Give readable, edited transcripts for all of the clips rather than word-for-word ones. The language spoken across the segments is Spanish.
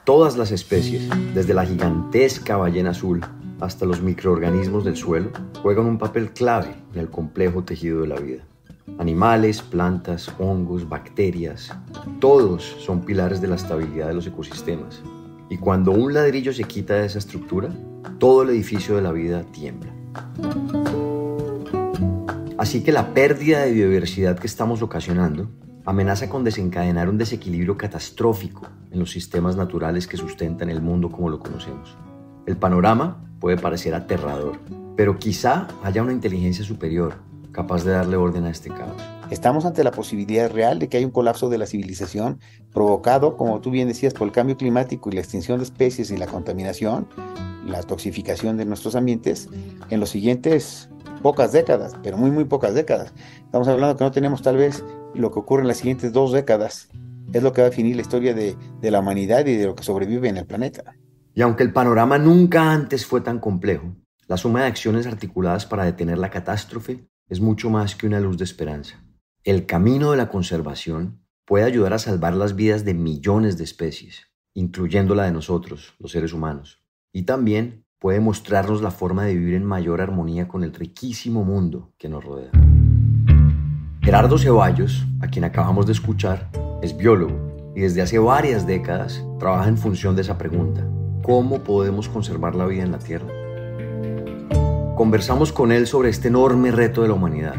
Todas las especies, desde la gigantesca ballena azul hasta los microorganismos del suelo, juegan un papel clave en el complejo tejido de la vida. Animales, plantas, hongos, bacterias, todos son pilares de la estabilidad de los ecosistemas. Y cuando un ladrillo se quita de esa estructura, todo el edificio de la vida tiembla. Así que la pérdida de biodiversidad que estamos ocasionando amenaza con desencadenar un desequilibrio catastrófico en los sistemas naturales que sustentan el mundo como lo conocemos. El panorama puede parecer aterrador, pero quizá haya una inteligencia superior capaz de darle orden a este caos. Estamos ante la posibilidad real de que haya un colapso de la civilización provocado, como tú bien decías, por el cambio climático y la extinción de especies y la contaminación, la toxificación de nuestros ambientes en los siguientes pocas décadas, pero muy pocas décadas. Estamos hablando que no tenemos tal vez lo que ocurre en las siguientes 2 décadas. Es lo que va a definir la historia de la humanidad y de lo que sobrevive en el planeta. Y aunque el panorama nunca antes fue tan complejo, la suma de acciones articuladas para detener la catástrofe es mucho más que una luz de esperanza. El camino de la conservación puede ayudar a salvar las vidas de millones de especies, incluyendo la de nosotros, los seres humanos. Y también puede mostrarnos la forma de vivir en mayor armonía con el riquísimo mundo que nos rodea. Gerardo Ceballos, a quien acabamos de escuchar, es biólogo y desde hace varias décadas trabaja en función de esa pregunta: ¿cómo podemos conservar la vida en la Tierra? Conversamos con él sobre este enorme reto de la humanidad,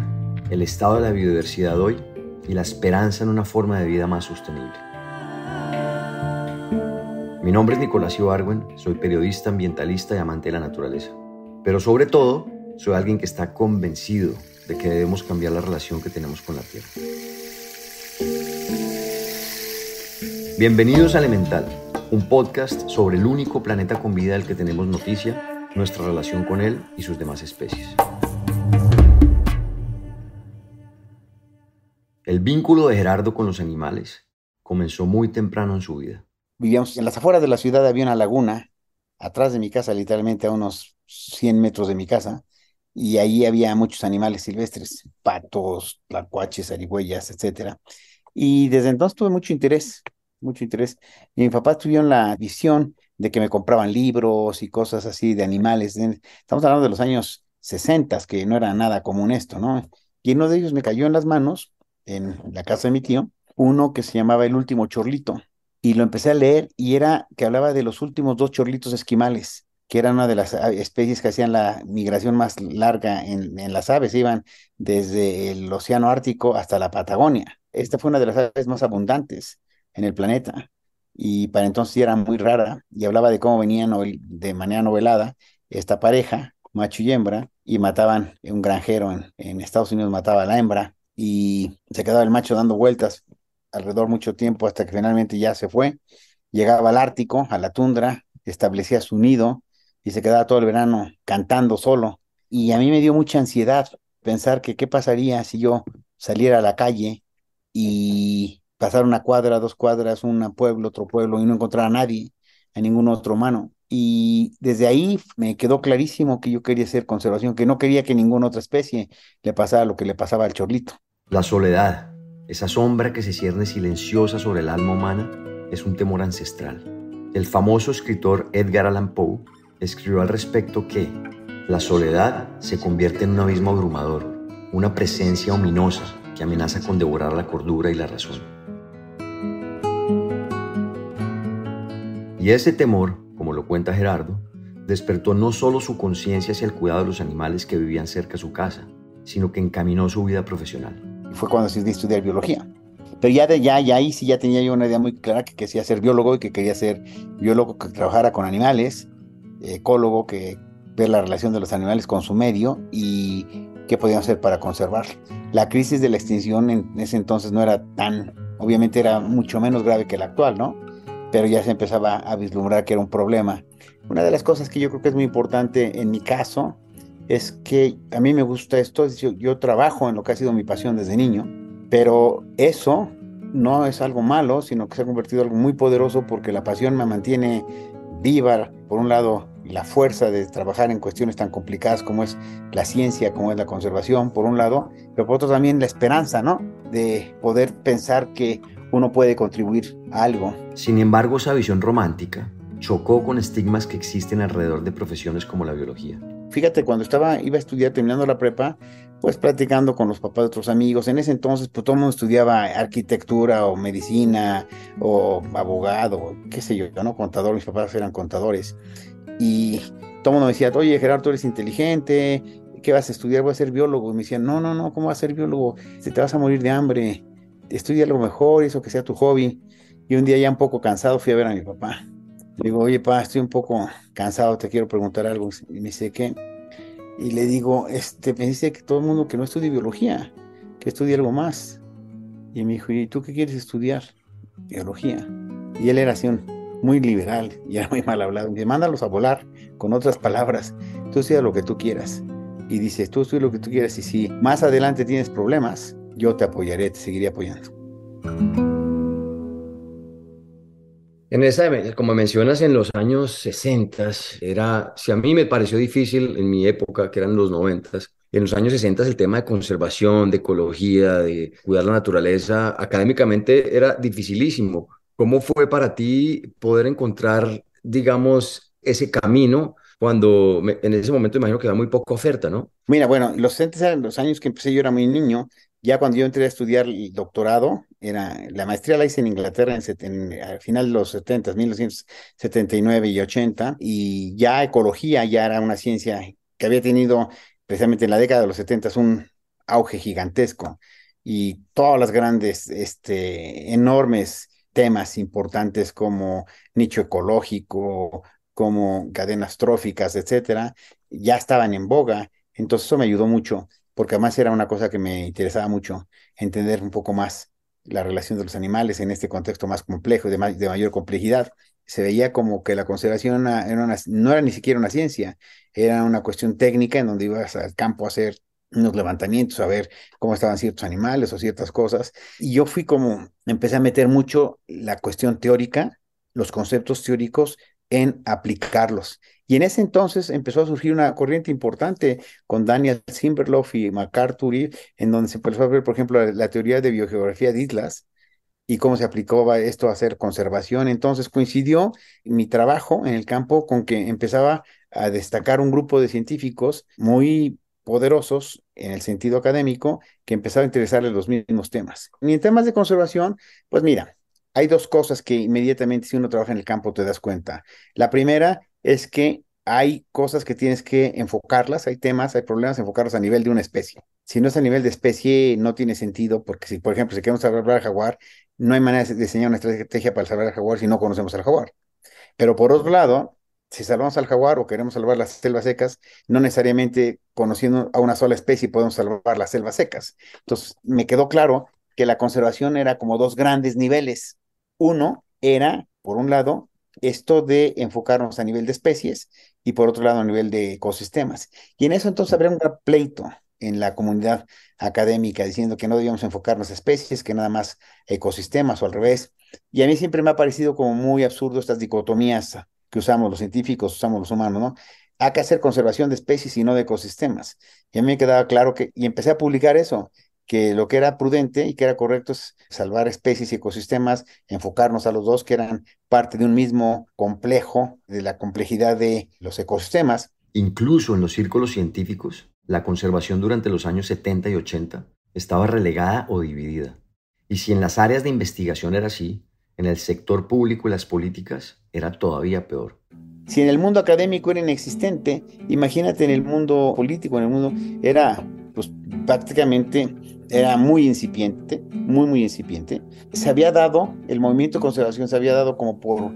el estado de la biodiversidad hoy y la esperanza en una forma de vida más sostenible. Mi nombre es Nicolás Ibargüen, soy periodista, ambientalista y amante de la naturaleza. Pero sobre todo, soy alguien que está convencido de que debemos cambiar la relación que tenemos con la Tierra. Bienvenidos a Elemental, un podcast sobre el único planeta con vida del que tenemos noticia, nuestra relación con él y sus demás especies. El vínculo de Gerardo con los animales comenzó muy temprano en su vida. Vivíamos en las afueras de la ciudad, había una laguna, atrás de mi casa, literalmente a unos 100 metros de mi casa, y ahí había muchos animales silvestres, patos, tlacuaches, zarigüeyas, etcétera. Y desde entonces tuve mucho interés, mucho interés. Y mis papás tuvieron la visión de que me compraban libros y cosas así de animales. Estamos hablando de los años 60, que no era nada común esto, ¿no? Y uno de ellos me cayó en las manos, en la casa de mi tío, uno que se llamaba El Último Chorlito. Y lo empecé a leer y era que hablaba de los últimos 2 chorlitos esquimales, que eran una de las especies que hacían la migración más larga en las aves. Iban desde el océano Ártico hasta la Patagonia. Esta fue una de las aves más abundantes en el planeta y para entonces sí era muy rara, y hablaba de cómo venían de manera novelada esta pareja, macho y hembra, y mataban un granjero en Estados Unidos, mataba a la hembra y se quedaba el macho dando vueltas alrededor mucho tiempo hasta que finalmente ya se fue. Llegaba al Ártico, a la tundra, establecía su nido y se quedaba todo el verano cantando solo. Y a mí me dio mucha ansiedad pensar que qué pasaría si yo saliera a la calle y pasara una cuadra, 2 cuadras, un pueblo, otro pueblo, y no encontrara a nadie, a ningún otro humano. Y desde ahí me quedó clarísimo que yo quería hacer conservación, que no quería que ninguna otra especie le pasara lo que le pasaba al chorlito. La soledad, esa sombra que se cierne silenciosa sobre el alma humana, es un temor ancestral. El famoso escritor Edgar Allan Poe escribió al respecto que la soledad se convierte en un abismo abrumador, una presencia ominosa que amenaza con devorar la cordura y la razón. Y ese temor, como lo cuenta Gerardo, despertó no solo su conciencia hacia el cuidado de los animales que vivían cerca de su casa, sino que encaminó su vida profesional. Fue cuando decidí estudiar biología. Pero ya ahí sí ya tenía yo una idea muy clara que quería ser biólogo y que quería ser biólogo que trabajara con animales, ecólogo que ver la relación de los animales con su medio y qué podíamos hacer para conservarlo. La crisis de la extinción en ese entonces no era tan, obviamente era mucho menos grave que la actual, ¿no? Pero ya se empezaba a vislumbrar que era un problema. Una de las cosas que yo creo que es muy importante en mi caso es que a mí me gusta esto, yo trabajo en lo que ha sido mi pasión desde niño, pero eso no es algo malo, sino que se ha convertido en algo muy poderoso porque la pasión me mantiene viva. Por un lado, la fuerza de trabajar en cuestiones tan complicadas como es la ciencia, como es la conservación, por un lado, pero por otro también la esperanza, ¿no? De poder pensar que uno puede contribuir a algo. Sin embargo, esa visión romántica chocó con estigmas que existen alrededor de profesiones como la biología. Fíjate, cuando iba a estudiar terminando la prepa, pues platicando con los papás de otros amigos, en ese entonces pues todo el mundo estudiaba arquitectura o medicina o abogado, qué sé yo, ¿no? Contador, mis papás eran contadores. Y todo el mundo me decía, oye, Gerardo, tú eres inteligente, ¿qué vas a estudiar? Voy a ser biólogo. Y me decían, no, no, no, ¿cómo vas a ser biólogo? Te vas a morir de hambre, estudia algo mejor, eso que sea tu hobby. Y un día ya un poco cansado fui a ver a mi papá. Le digo, oye, pa, estoy un poco cansado, te quiero preguntar algo. Y me dice, ¿qué? Y le digo, me dice que todo el mundo que no estudie biología, que estudie algo más. Y me dijo, ¿y tú qué quieres estudiar? Biología. Y él era así muy liberal y era muy mal hablado. Me dice, mándalos a volar, con otras palabras. Tú estudia lo que tú quieras. Y dice, tú estudia lo que tú quieras y si más adelante tienes problemas, yo te apoyaré, te seguiré apoyando. Como mencionas, en los años 60 si a mí me pareció difícil en mi época, que eran los 90, en los años 60 el tema de conservación, de ecología, de cuidar la naturaleza, académicamente era dificilísimo. ¿Cómo fue para ti poder encontrar, digamos, ese camino cuando en ese momento imagino que había muy poca oferta, ¿no? Mira, bueno, los 60 eran los años que empecé, yo era muy niño. Ya cuando yo entré a estudiar el doctorado, la maestría la hice en Inglaterra al final de los 70, 1979 y 80, y ya ecología ya era una ciencia que había tenido, precisamente en la década de los 70, un auge gigantesco, y todas las grandes, enormes temas importantes como nicho ecológico, como cadenas tróficas, etcétera, ya estaban en boga. Entonces eso me ayudó mucho, porque además era una cosa que me interesaba mucho, entender un poco más la relación de los animales en este contexto más complejo, de mayor complejidad. Se veía como que la conservación no era ni siquiera una ciencia, era una cuestión técnica en donde ibas al campo a hacer unos levantamientos, a ver cómo estaban ciertos animales o ciertas cosas. Y yo empecé a meter mucho la cuestión teórica, los conceptos teóricos en aplicarlos. Y en ese entonces empezó a surgir una corriente importante con Daniel Simberloff y MacArthur, en donde se empezó a ver, por ejemplo, la teoría de biogeografía de islas y cómo se aplicaba esto a hacer conservación. Entonces coincidió mi trabajo en el campo con que empezaba a destacar un grupo de científicos muy poderosos en el sentido académico que empezaba a interesarles los mismos temas. Y en temas de conservación, pues mira, hay dos cosas que inmediatamente si uno trabaja en el campo te das cuenta. La primera es que hay cosas que tienes que enfocarlas, hay temas, hay problemas, enfocarlos a nivel de una especie. Si no es a nivel de especie, no tiene sentido, porque si, por ejemplo, si queremos salvar al jaguar, no hay manera de diseñar una estrategia para salvar al jaguar si no conocemos al jaguar. Pero por otro lado, si salvamos al jaguar o queremos salvar las selvas secas, no necesariamente conociendo a una sola especie podemos salvar las selvas secas. Entonces, me quedó claro que la conservación era como dos grandes niveles. Uno era, por un lado, esto de enfocarnos a nivel de especies y por otro lado a nivel de ecosistemas. Y en eso entonces habría un gran pleito en la comunidad académica diciendo que no debíamos enfocarnos a especies, que nada más ecosistemas o al revés. Y a mí siempre me ha parecido como muy absurdo estas dicotomías que usamos los científicos, usamos los humanos, ¿no? Hay que hacer conservación de especies y no de ecosistemas. Y a mí me quedaba claro y empecé a publicar eso, que lo que era prudente y que era correcto es salvar especies y ecosistemas, enfocarnos a los dos, que eran parte de un mismo complejo, de la complejidad de los ecosistemas. Incluso en los círculos científicos, la conservación durante los años 70 y 80 estaba relegada o dividida. Y si en las áreas de investigación era así, en el sector público y las políticas era todavía peor. Si en el mundo académico era inexistente, imagínate en el mundo político, en el mundo era, pues prácticamente era muy incipiente, muy, muy incipiente. El movimiento de conservación se había dado como por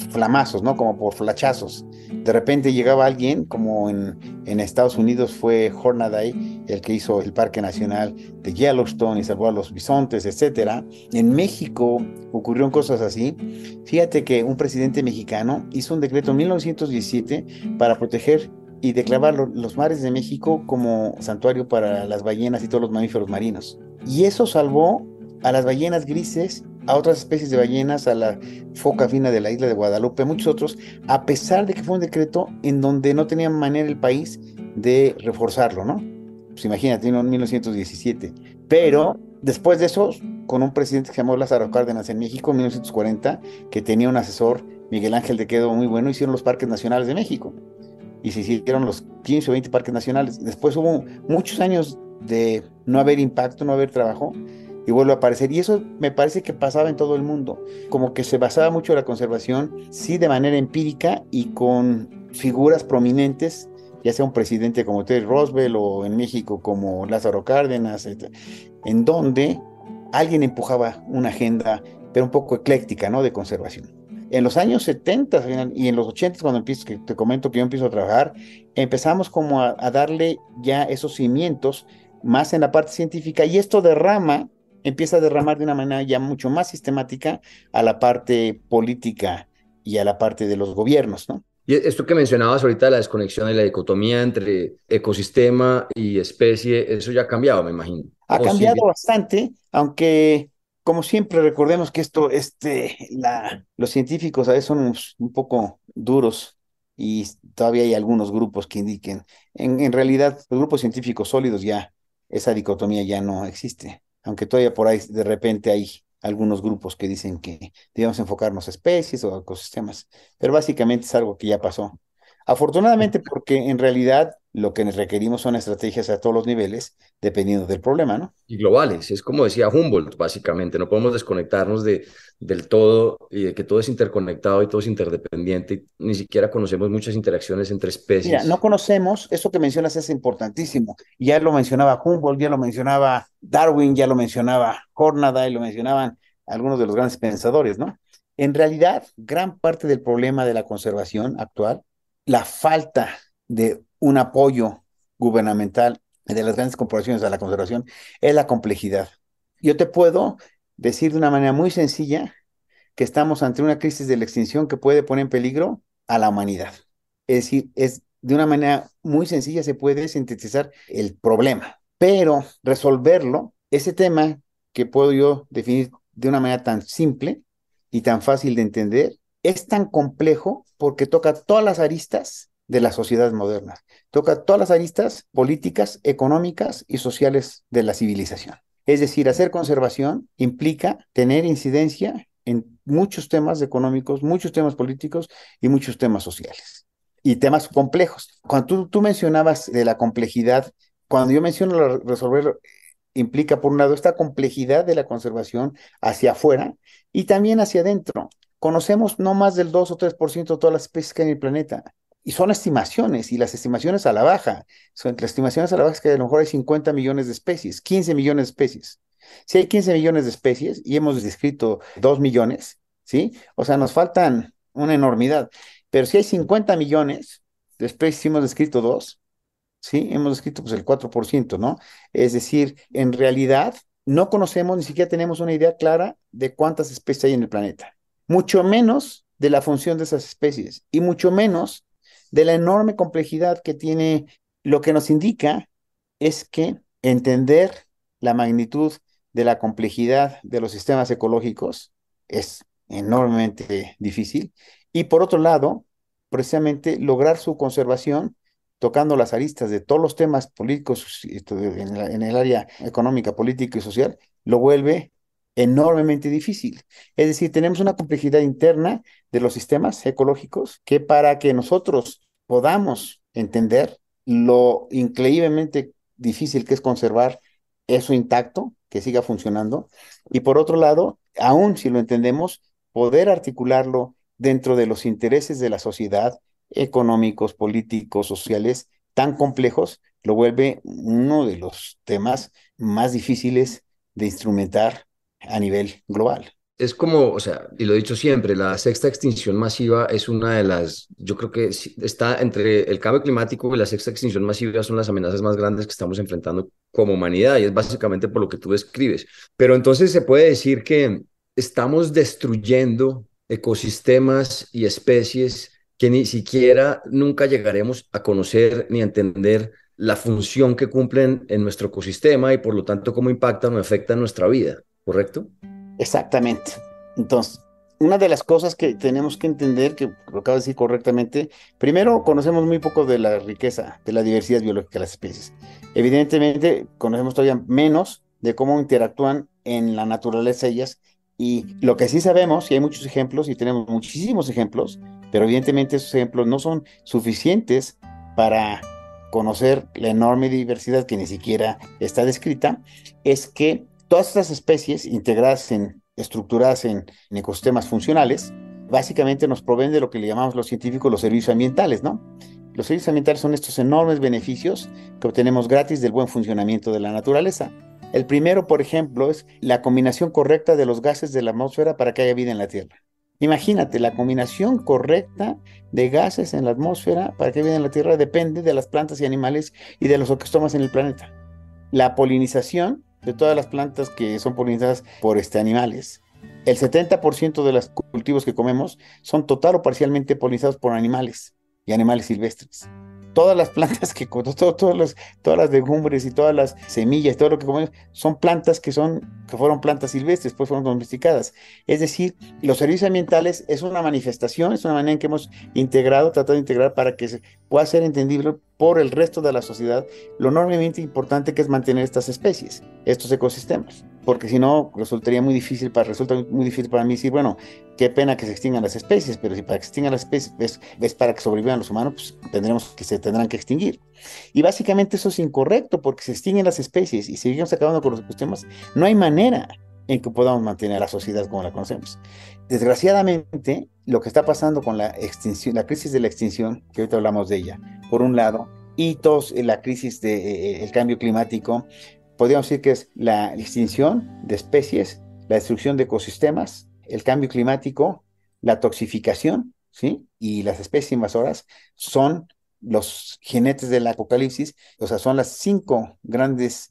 flamazos, ¿no? Como por flachazos. De repente llegaba alguien, como en Estados Unidos fue Hornaday, el que hizo el Parque Nacional de Yellowstone y salvó a los bisontes, etcétera. En México ocurrieron cosas así. Fíjate que un presidente mexicano hizo un decreto en 1917 para proteger y declarar los mares de México como santuario para las ballenas y todos los mamíferos marinos. Y eso salvó a las ballenas grises, a otras especies de ballenas, a la foca fina de la isla de Guadalupe, a muchos otros, a pesar de que fue un decreto en donde no tenía manera el país de reforzarlo, ¿no? Pues imagínate, en 1917. Pero después de eso con un presidente que se llamó Lázaro Cárdenas en México en 1940, que tenía un asesor, Miguel Ángel de Quedo, muy bueno. Hicieron los parques nacionales de México y se hicieron los 15 o 20 parques nacionales. Después hubo muchos años de no haber impacto, no haber trabajo, y vuelve a aparecer. Y eso me parece que pasaba en todo el mundo, como que se basaba mucho la conservación, sí, de manera empírica y con figuras prominentes, ya sea un presidente como Teddy Roosevelt o en México como Lázaro Cárdenas, en donde alguien empujaba una agenda, pero un poco ecléctica, ¿no? De conservación. En los años 70 y en los 80, cuando empiezo, que te comento que yo empiezo a trabajar, empezamos como a darle ya esos cimientos más en la parte científica, y esto empieza a derramar de una manera ya mucho más sistemática a la parte política y a la parte de los gobiernos, ¿no? Y esto que mencionabas ahorita de la desconexión y la dicotomía entre ecosistema y especie, eso ya ha cambiado, me imagino. Ha O cambiado sigue. bastante, aunque como siempre recordemos que los científicos a veces son un poco duros, y todavía hay algunos grupos que indiquen, en realidad los grupos científicos sólidos ya, esa dicotomía ya no existe, aunque todavía por ahí de repente hay algunos grupos que dicen que debemos enfocarnos a especies o a ecosistemas, pero básicamente es algo que ya pasó. Afortunadamente, porque en realidad lo que requerimos son estrategias a todos los niveles, dependiendo del problema, ¿no? Y globales. Es como decía Humboldt, básicamente, no podemos desconectarnos del todo y de que todo es interconectado y todo es interdependiente. Y ni siquiera conocemos muchas interacciones entre Mira, no especies. conocemos, eso que mencionas es importantísimo. Ya lo mencionaba Humboldt, ya lo mencionaba Darwin, ya lo mencionaba Hornaday, lo mencionaban algunos de los grandes pensadores, ¿no? En realidad, gran parte del problema de la conservación actual, la falta de un apoyo gubernamental de las grandes corporaciones a la conservación, es la complejidad. Yo te puedo decir de una manera muy sencilla que estamos ante una crisis de la extinción que puede poner en peligro a la humanidad. Es decir, es de una manera muy sencilla se puede sintetizar el problema, pero resolverlo, ese tema que puedo yo definir de una manera tan simple y tan fácil de entender, es tan complejo porque toca todas las aristas de la sociedad moderna, toca todas las aristas políticas, económicas y sociales de la civilización. Es decir, hacer conservación implica tener incidencia en muchos temas económicos, muchos temas políticos y muchos temas sociales. Y temas complejos. Cuando tú mencionabas de la complejidad, cuando yo menciono resolver, implica por un lado esta complejidad de la conservación hacia afuera y también hacia adentro. Conocemos no más del 2 o 3% de todas las especies que hay en el planeta. Y son estimaciones, y las estimaciones a la baja. Las estimaciones a la baja es que a lo mejor hay 50 millones de especies, 15 millones de especies. Si hay 15 millones de especies y hemos descrito 2 millones, ¿sí? O sea, nos faltan una enormidad. Pero si hay 50 millones de especies y hemos descrito 2, ¿sí? Hemos descrito pues el 4%, ¿no? Es decir, en realidad no conocemos, ni siquiera tenemos una idea clara de cuántas especies hay en el planeta. Mucho menos de la función de esas especies y mucho menos de la enorme complejidad que tiene. Lo que nos indica es que entender la magnitud de la complejidad de los sistemas ecológicos es enormemente difícil, y por otro lado, precisamente lograr su conservación tocando las aristas de todos los temas políticos en el área económica, política y social, lo vuelve enormemente difícil. Es decir, tenemos una complejidad interna de los sistemas ecológicos que, para que nosotros podamos entender lo increíblemente difícil que es conservar eso intacto, que siga funcionando, y por otro lado, aún si lo entendemos, poder articularlo dentro de los intereses de la sociedad, económicos, políticos, sociales, tan complejos, lo vuelve uno de los temas más difíciles de instrumentar a nivel global. Es como, o sea, y lo he dicho siempre, la sexta extinción masiva es una de las, yo creo que está entre el cambio climático y la sexta extinción masiva, son las amenazas más grandes que estamos enfrentando como humanidad, y es básicamente por lo que tú describes. Pero entonces se puede decir que estamos destruyendo ecosistemas y especies que ni siquiera nunca llegaremos a conocer ni a entender la función que cumplen en nuestro ecosistema y por lo tanto cómo impactan o afectan nuestra vida, ¿correcto? Exactamente. Entonces, una de las cosas que tenemos que entender, que lo acabo de decir correctamente, primero conocemos muy poco de la riqueza, de la diversidad biológica de las especies. Evidentemente, conocemos todavía menos de cómo interactúan en la naturaleza ellas. Y lo que sí sabemos, y hay muchos ejemplos, y tenemos muchísimos ejemplos, pero evidentemente esos ejemplos no son suficientes para conocer la enorme diversidad que ni siquiera está descrita, es que todas estas especies integradas estructuradas en ecosistemas funcionales, básicamente nos proveen de lo que le llamamos los científicos los servicios ambientales, ¿no? Los servicios ambientales son estos enormes beneficios que obtenemos gratis del buen funcionamiento de la naturaleza. El primero, por ejemplo, es la combinación correcta de los gases de la atmósfera para que haya vida en la Tierra. Imagínate, la combinación correcta de gases en la atmósfera para que haya vida en la Tierra depende de las plantas y animales y de los ecosistemas en el planeta. La polinización de todas las plantas que son polinizadas por animales. El 70% de los cultivos que comemos son total o parcialmente polinizados por animales y animales silvestres. Todas las plantas todas las legumbres y todas las semillas, todo lo que comemos, son plantas que fueron plantas silvestres, pues fueron domesticadas. Es decir, los servicios ambientales es una manifestación, es una manera en que hemos tratado de integrar para que pueda ser entendible por el resto de la sociedad lo enormemente importante que es mantener estas especies, estos ecosistemas. Porque si no, resulta muy difícil para mí decir, bueno, qué pena que se extingan las especies, pero si para que se extingan las especies es para que sobrevivan los humanos, pues se tendrán que extinguir. Y básicamente eso es incorrecto, porque se extinguen las especies y seguimos acabando con los ecosistemas, no hay manera en que podamos mantener a la sociedad como la conocemos. Desgraciadamente, lo que está pasando con la extinción, la crisis de la extinción, que ahorita hablamos de ella, por un lado, y la crisis del cambio climático, podríamos decir que es la extinción de especies, la destrucción de ecosistemas, el cambio climático, la toxificación, ¿sí? Y las especies invasoras son los jinetes del apocalipsis, o sea, son las 5 grandes.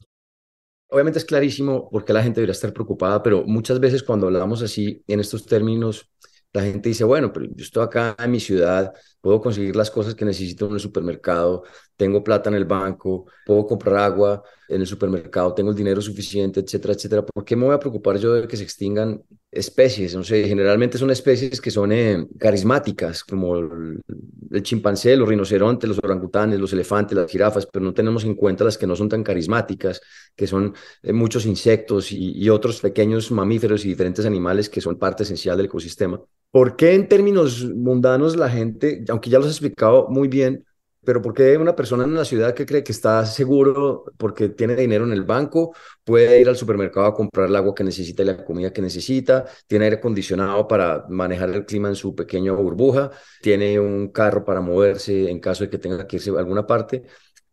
Obviamente es clarísimo por qué la gente debería estar preocupada, pero muchas veces cuando hablamos así en estos términos, la gente dice, bueno, pero yo estoy acá en mi ciudad, puedo conseguir las cosas que necesito en el supermercado, tengo plata en el banco, puedo comprar agua en el supermercado, tengo el dinero suficiente, etcétera, etcétera. ¿Por qué me voy a preocupar yo de que se extingan especies? No sé, generalmente son especies que son carismáticas, como el chimpancé, los rinocerontes, los orangutanes, los elefantes, las jirafas, pero no tenemos en cuenta las que no son tan carismáticas, que son muchos insectos y otros pequeños mamíferos y diferentes animales que son parte esencial del ecosistema. ¿Por qué en términos mundanos la gente, aunque ya los he explicado muy bien, pero por qué una persona en una ciudad que cree que está seguro porque tiene dinero en el banco, puede ir al supermercado a comprar el agua que necesita y la comida que necesita, tiene aire acondicionado para manejar el clima en su pequeña burbuja, tiene un carro para moverse en caso de que tenga que irse a alguna parte?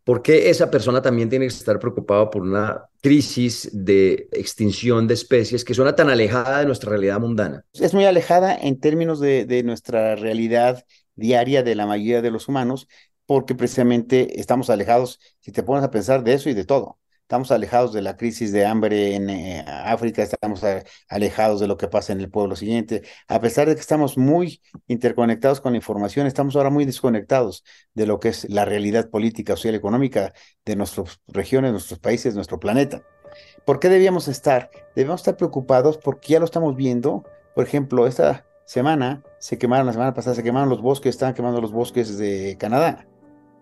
¿Por qué esa persona también tiene que estar preocupada por una crisis de extinción de especies que suena tan alejada de nuestra realidad mundana? Es muy alejada en términos de nuestra realidad diaria de la mayoría de los humanos, porque precisamente estamos alejados, si te pones a pensar, de eso y de todo. Estamos alejados de la crisis de hambre en África, estamos alejados de lo que pasa en el pueblo siguiente. A pesar de que estamos muy interconectados con la información, estamos ahora muy desconectados de lo que es la realidad política, social, económica de nuestras regiones, nuestros países, nuestro planeta. ¿Por qué debíamos estar? Debemos estar preocupados porque ya lo estamos viendo. Por ejemplo, esta semana la semana pasada se quemaron los bosques, estaban quemando los bosques de Canadá,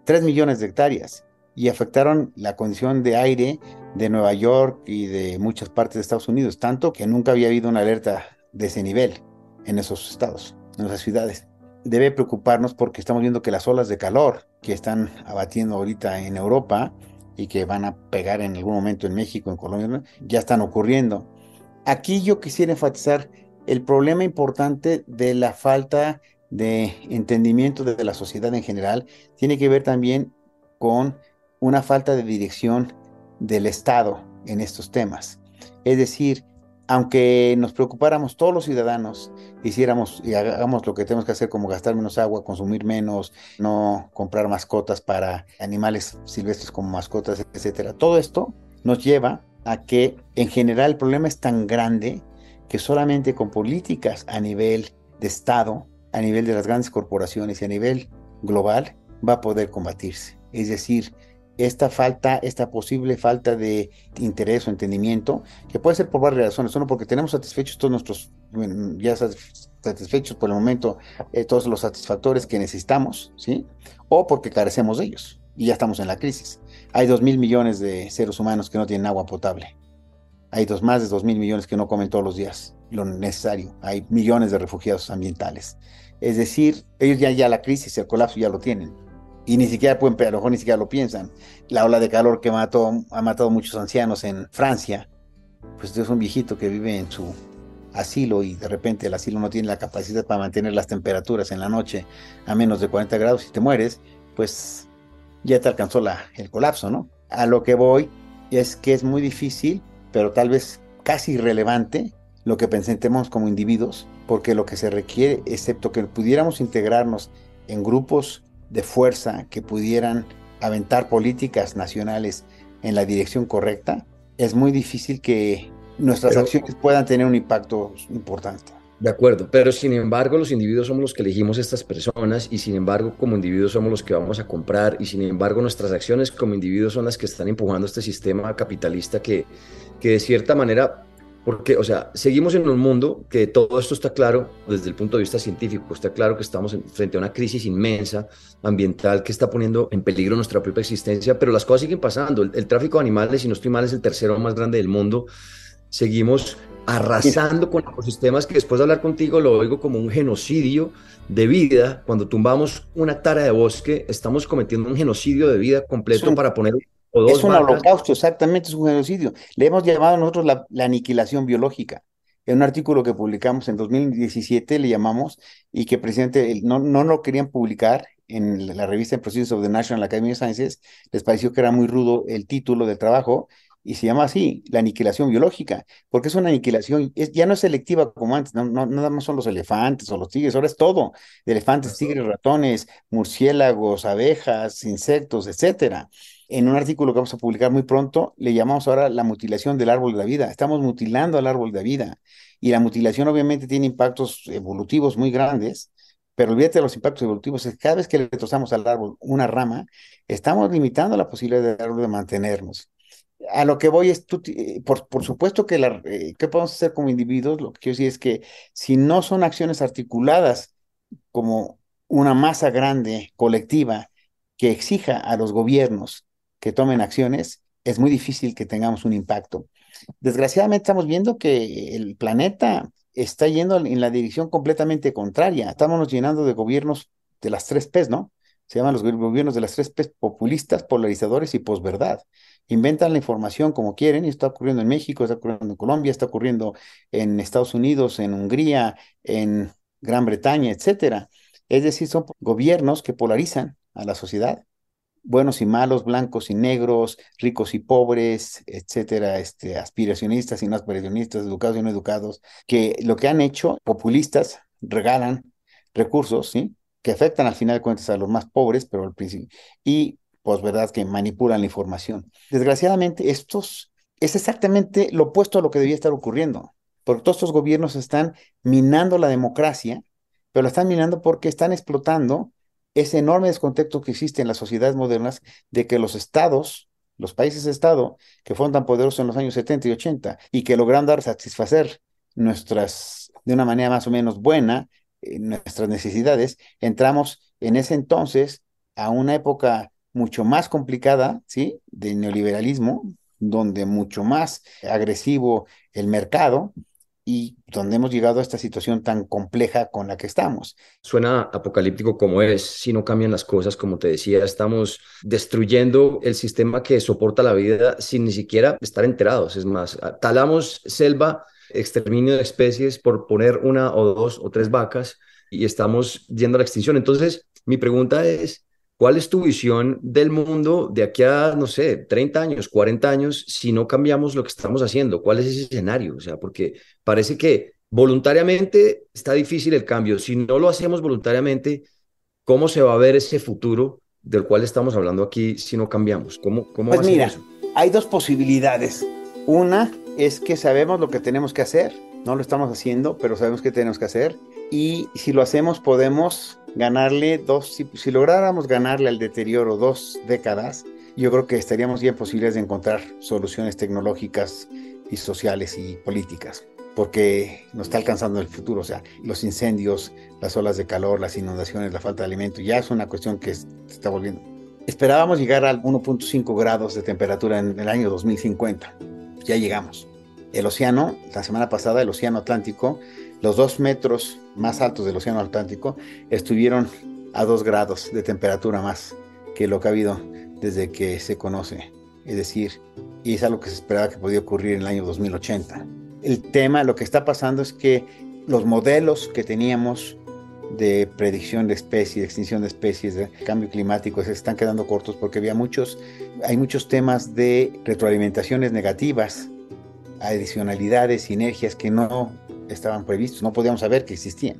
3 millones de hectáreas, y afectaron la condición de aire de Nueva York y de muchas partes de Estados Unidos, tanto que nunca había habido una alerta de ese nivel en esos estados, en esas ciudades. Debe preocuparnos porque estamos viendo que las olas de calor que están abatiendo ahorita en Europa y que van a pegar en algún momento en México, en Colombia, ¿no? Ya están ocurriendo. Aquí yo quisiera enfatizar el problema importante de la falta de entendimiento de la sociedad en general, tiene que ver también con una falta de dirección del Estado en estos temas. Es decir, aunque nos preocupáramos todos los ciudadanos, hiciéramos y hagamos lo que tenemos que hacer, como gastar menos agua, consumir menos, no comprar mascotas para animales silvestres como mascotas, etcétera, todo esto nos lleva a que en general el problema es tan grande que solamente con políticas a nivel de Estado, a nivel de las grandes corporaciones y a nivel global va a poder combatirse. Es decir, esta posible falta de interés o entendimiento, que puede ser por varias razones, uno porque tenemos satisfechos todos nuestros, ya satisfechos por el momento, todos los satisfactores que necesitamos, ¿sí? O porque carecemos de ellos y ya estamos en la crisis. Hay 2.000 millones de seres humanos que no tienen agua potable. Hay más de 2.000 millones que no comen todos los días lo necesario. Hay millones de refugiados ambientales. Es decir, ellos ya la crisis, el colapso ya lo tienen. Y ni siquiera pueden, a lo mejor ni siquiera lo piensan. La ola de calor que ha matado muchos ancianos en Francia, pues es un viejito que vive en su asilo y de repente el asilo no tiene la capacidad para mantener las temperaturas en la noche a menos de 40 grados y te mueres, pues ya te alcanzó el colapso, ¿no? A lo que voy es que es muy difícil, pero tal vez casi irrelevante, lo que pensemos como individuos, porque lo que se requiere, excepto que pudiéramos integrarnos en grupos de fuerza que pudieran aventar políticas nacionales en la dirección correcta, es muy difícil que nuestras Pero, acciones puedan tener un impacto importante. de acuerdo, pero sin embargo los individuos somos los que elegimos estas personas y sin embargo como individuos somos los que vamos a comprar y sin embargo nuestras acciones como individuos son las que están empujando este sistema capitalista que de cierta manera, porque, o sea, seguimos en un mundo que todo esto está claro desde el punto de vista científico, está claro que estamos frente a una crisis inmensa ambiental que está poniendo en peligro nuestra propia existencia, pero las cosas siguen pasando. El tráfico de animales, si no estoy mal, es el tercero más grande del mundo. Seguimos Mira, arrasando con ecosistemas que después de hablar contigo lo oigo como un genocidio de vida. Cuando tumbamos una hectárea de bosque, estamos cometiendo un genocidio de vida es completo un, para poner o es dos un vacas. holocausto, exactamente, es un genocidio. Le hemos llamado nosotros la aniquilación biológica. En un artículo que publicamos en 2017 le llamamos, y que precisamente no lo querían publicar en la revista Proceedings of the National Academy of Sciences, les pareció que era muy rudo el título del trabajo, y se llama así, la aniquilación biológica, porque es una aniquilación, ya no es selectiva como antes, nada más son los elefantes o los tigres, ahora es todo, elefantes, tigres, ratones, murciélagos, abejas, insectos, etcétera. En un artículo que vamos a publicar muy pronto, le llamamos ahora la mutilación del árbol de la vida. Estamos mutilando al árbol de la vida. Y la mutilación obviamente tiene impactos evolutivos muy grandes, pero olvídate de los impactos evolutivos. Es que cada vez que le trozamos al árbol una rama, estamos limitando la posibilidad del árbol de mantenernos. A lo que voy es, por supuesto que ¿qué podemos hacer como individuos? Lo que quiero decir es que si no son acciones articuladas como una masa grande, colectiva, que exija a los gobiernos que tomen acciones, es muy difícil que tengamos un impacto. Desgraciadamente estamos viendo que el planeta está yendo en la dirección completamente contraria. Estamos llenando de gobiernos de las tres P's, ¿no? Se llaman los gobiernos de las tres P's: populistas, polarizadores y posverdad. Inventan la información como quieren y está ocurriendo en México, está ocurriendo en Colombia, está ocurriendo en Estados Unidos, en Hungría, en Gran Bretaña, etcétera. Es decir, son gobiernos que polarizan a la sociedad, buenos y malos, blancos y negros, ricos y pobres, etcétera, aspiracionistas y no aspiracionistas, educados y no educados, que lo que han hecho, populistas, regalan recursos, ¿sí? Que afectan al final de cuentas a los más pobres, pero al principio, y pues verdad que manipulan la información. Desgraciadamente, es exactamente lo opuesto a lo que debía estar ocurriendo, porque todos estos gobiernos están minando la democracia, pero la están minando porque están explotando ese enorme descontexto que existe en las sociedades modernas de que los estados, los países-estado, que fueron tan poderosos en los años 70 y 80 y que lograron satisfacer de una manera más o menos buena, nuestras necesidades, entramos en ese entonces a una época mucho más complicada, ¿sí? De neoliberalismo, donde mucho más agresivo el mercado y donde hemos llegado a esta situación tan compleja con la que estamos. Suena apocalíptico como es, si no cambian las cosas, como te decía, estamos destruyendo el sistema que soporta la vida sin ni siquiera estar enterados. Es más, talamos selva, exterminio de especies por poner una o dos o tres vacas y estamos yendo a la extinción. Entonces, mi pregunta es, ¿cuál es tu visión del mundo de aquí a, no sé, 30 años, 40 años, si no cambiamos lo que estamos haciendo? ¿Cuál es ese escenario? O sea, porque parece que voluntariamente está difícil el cambio. Si no lo hacemos voluntariamente, ¿cómo se va a ver ese futuro del cual estamos hablando aquí si no cambiamos? ¿Cómo va Pues a ser mira, eso? hay dos posibilidades. Una es que sabemos lo que tenemos que hacer, no lo estamos haciendo, pero sabemos que tenemos que hacer. Y si lo hacemos, podemos ganarle si lográramos ganarle al deterioro 2 décadas, yo creo que estaríamos ya en posibilidades de encontrar soluciones tecnológicas y sociales y políticas, porque nos está alcanzando el futuro. O sea, los incendios, las olas de calor, las inundaciones, la falta de alimento, ya es una cuestión que se está volviendo. Esperábamos llegar al 1.5 grados de temperatura en el año 2050. Ya llegamos. El océano, la semana pasada, el océano Atlántico, los 2 metros más altos del océano Atlántico estuvieron a 2 grados de temperatura más que lo que ha habido desde que se conoce. Es decir, y es algo que se esperaba que podía ocurrir en el año 2080. El tema, lo que está pasando es que los modelos que teníamos de predicción de especies, de extinción de especies, de cambio climático, se están quedando cortos porque hay muchos temas de retroalimentaciones negativas, adicionalidades, sinergias que no estaban previstos, no podíamos saber que existían.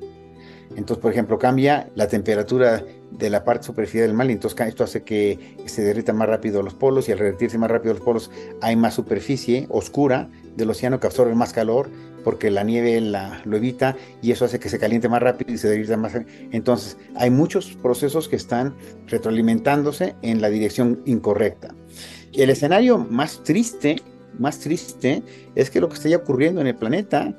Entonces, por ejemplo, cambia la temperatura de la parte superficial del mar, y entonces esto hace que se derritan más rápido los polos, y al revertirse más rápido los polos hay más superficie oscura del océano que absorbe más calor porque la nieve lo evita, y eso hace que se caliente más rápido y se derrita más. Entonces, hay muchos procesos que están retroalimentándose en la dirección incorrecta. Y el escenario más triste es que lo que está ya ocurriendo en el planeta,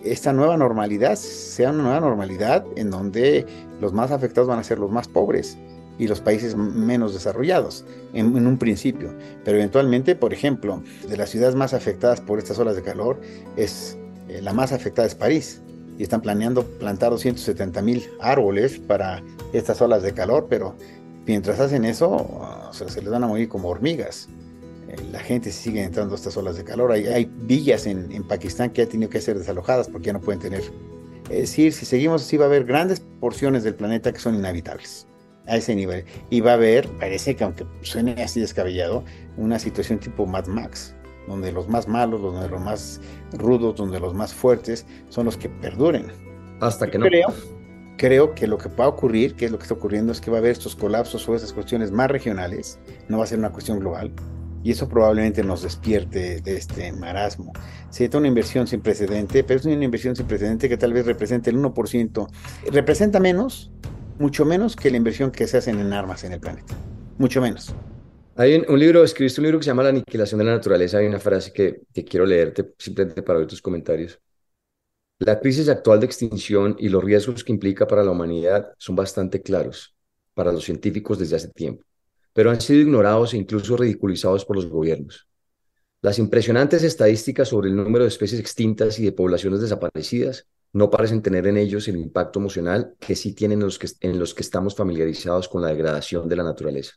esta nueva normalidad, sea una nueva normalidad en donde los más afectados van a ser los más pobres y los países menos desarrollados en un principio. Pero eventualmente, por ejemplo, de las ciudades más afectadas por estas olas de calor, la más afectada es París, y están planeando plantar 270,000 árboles para estas olas de calor, pero mientras hacen eso, o sea, se les van a morir como hormigas. La gente sigue entrando a estas olas de calor. Hay villas en Pakistán que han tenido que ser desalojadas porque ya no pueden tener. Es decir, si seguimos así, va a haber grandes porciones del planeta que son inhabitables a ese nivel. Y va a haber, parece que aunque suene así descabellado, una situación tipo Mad Max, donde los más malos, donde los más rudos, donde los más fuertes son los que perduren. Hasta que no. Creo que lo que va a ocurrir, que es lo que está ocurriendo, es que va a haber estos colapsos o esas cuestiones más regionales, no va a ser una cuestión global, y eso probablemente nos despierte de este marasmo. Se necesita una inversión sin precedente, pero es una inversión sin precedente que tal vez represente el 1%, representa menos, mucho menos que la inversión que se hacen en armas en el planeta, mucho menos. Hay escribiste un libro que se llama La aniquilación de la naturaleza. Hay una frase que quiero leerte simplemente para ver tus comentarios. La crisis actual de extinción y los riesgos que implica para la humanidad son bastante claros para los científicos desde hace tiempo, pero han sido ignorados e incluso ridiculizados por los gobiernos. Las impresionantes estadísticas sobre el número de especies extintas y de poblaciones desaparecidas no parecen tener en ellos el impacto emocional que sí tienen en los que estamos familiarizados con la degradación de la naturaleza.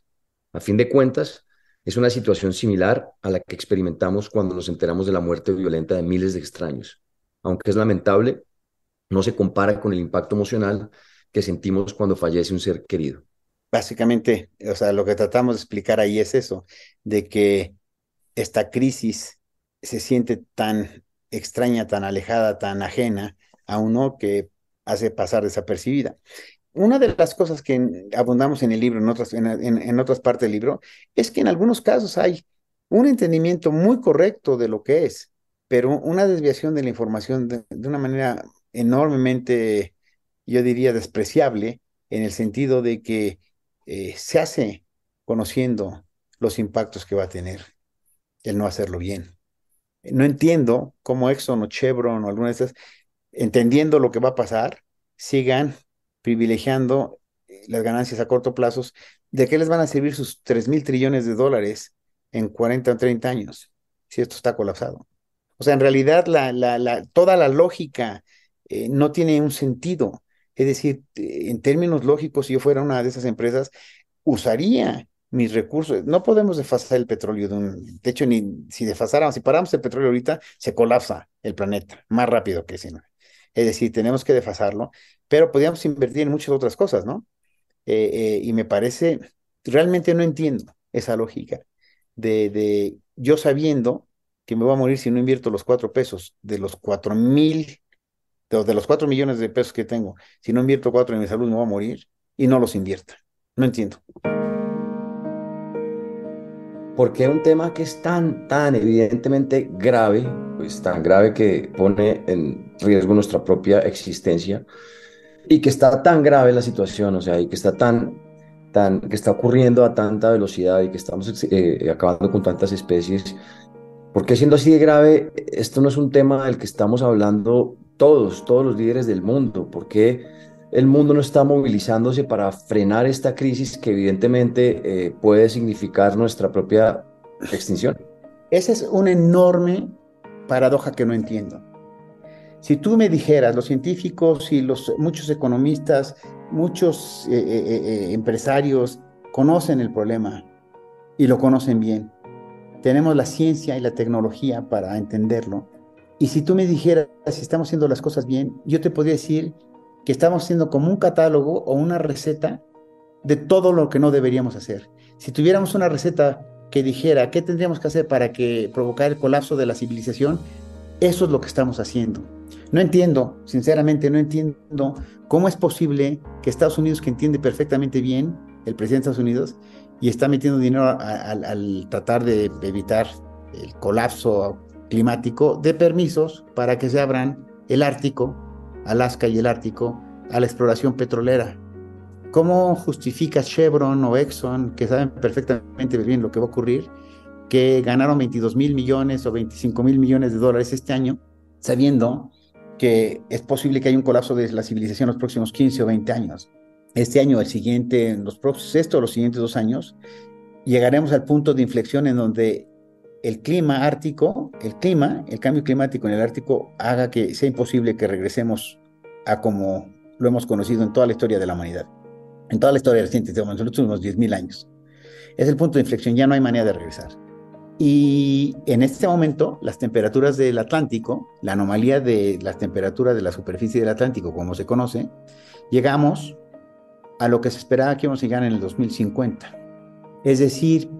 A fin de cuentas, es una situación similar a la que experimentamos cuando nos enteramos de la muerte violenta de miles de extraños. Aunque es lamentable, no se compara con el impacto emocional que sentimos cuando fallece un ser querido. Básicamente, o sea, lo que tratamos de explicar ahí es eso, de que esta crisis se siente tan extraña, tan alejada, tan ajena a uno, que hace pasar desapercibida. Una de las cosas que abundamos en el libro, en otras partes del libro, es que en algunos casos hay un entendimiento muy correcto de lo que es, pero una desviación de la información de una manera enormemente, yo diría, despreciable, en el sentido de que se hace conociendo los impactos que va a tener el no hacerlo bien. No entiendo cómo Exxon o Chevron o alguna de estas, entendiendo lo que va a pasar, sigan privilegiando las ganancias a corto plazo. ¿De qué les van a servir sus 3,000 trillones de dólares en 40 o 30 años si esto está colapsado? O sea, en realidad toda la lógica no tiene un sentido. Es decir, en términos lógicos, si yo fuera una de esas empresas, usaría mis recursos. No podemos desfasar el petróleo de hecho, ni si desfasáramos, si paramos el petróleo ahorita, se colapsa el planeta más rápido que si no. Es decir, tenemos que desfasarlo, pero podríamos invertir en muchas otras cosas, ¿no? Y me parece, realmente no entiendo esa lógica de yo sabiendo que me voy a morir si no invierto los 4 pesos de los 4,000, de los 4 millones de pesos que tengo. Si no invierto 4 en mi salud, me voy a morir, y no los invierta. No entiendo. Porque un tema que es tan evidentemente grave, pues tan grave que pone en riesgo nuestra propia existencia, y que está tan grave la situación, o sea, y que está que está ocurriendo a tanta velocidad y que estamos acabando con tantas especies. ¿Por qué, siendo así de grave, esto no es un tema del que estamos hablando todos los líderes del mundo? ¿Por qué el mundo no está movilizándose para frenar esta crisis que evidentemente puede significar nuestra propia extinción? Esa es una enorme paradoja que no entiendo. Si tú me dijeras, los científicos y muchos economistas, muchos empresarios conocen el problema y lo conocen bien. Tenemos la ciencia y la tecnología para entenderlo. Y si tú me dijeras si estamos haciendo las cosas bien, yo te podría decir que estamos haciendo como un catálogo o una receta de todo lo que no deberíamos hacer. Si tuviéramos una receta que dijera qué tendríamos que hacer para provocar el colapso de la civilización, eso es lo que estamos haciendo. No entiendo, sinceramente no entiendo cómo es posible que Estados Unidos, que entiende perfectamente bien, el presidente de Estados Unidos, y está metiendo dinero al tratar de evitar el colapso climático, de permisos para que se abran el Ártico, Alaska y el Ártico, a la exploración petrolera. ¿Cómo justifica Chevron o Exxon, que saben perfectamente bien lo que va a ocurrir, que ganaron 22,000 millones o 25,000 millones de dólares este año, sabiendo que es posible que haya un colapso de la civilización en los próximos 15 o 20 años? Este año, el siguiente, en los próximos, esto, los siguientes 2 años, llegaremos al punto de inflexión en donde el clima ártico, el cambio climático en el Ártico haga que sea imposible que regresemos a como lo hemos conocido en toda la historia de la humanidad, en toda la historia reciente, en los últimos 10,000 años. Es el punto de inflexión, ya no hay manera de regresar. Y en este momento, las temperaturas del Atlántico, la anomalía de las temperaturas de la superficie del Atlántico, como se conoce, llegamos a lo que se esperaba que íbamos a llegar en el 2050. Es decir,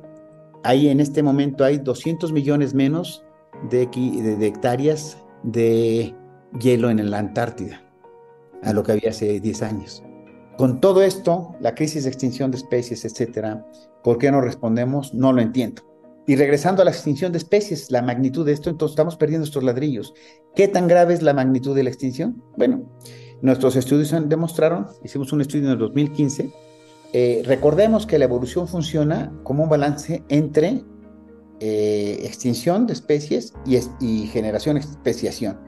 en este momento hay 200 millones menos de hectáreas de hielo en la Antártida, a lo que había hace 10 años. Con todo esto, la crisis de extinción de especies, etcétera, ¿por qué no respondemos? No lo entiendo. Y regresando a la extinción de especies, la magnitud de esto, entonces estamos perdiendo estos ladrillos. ¿Qué tan grave es la magnitud de la extinción? Bueno, nuestros estudios demostraron, hicimos un estudio en el 2015, recordemos que la evolución funciona como un balance entre extinción de especies y generación, especiación.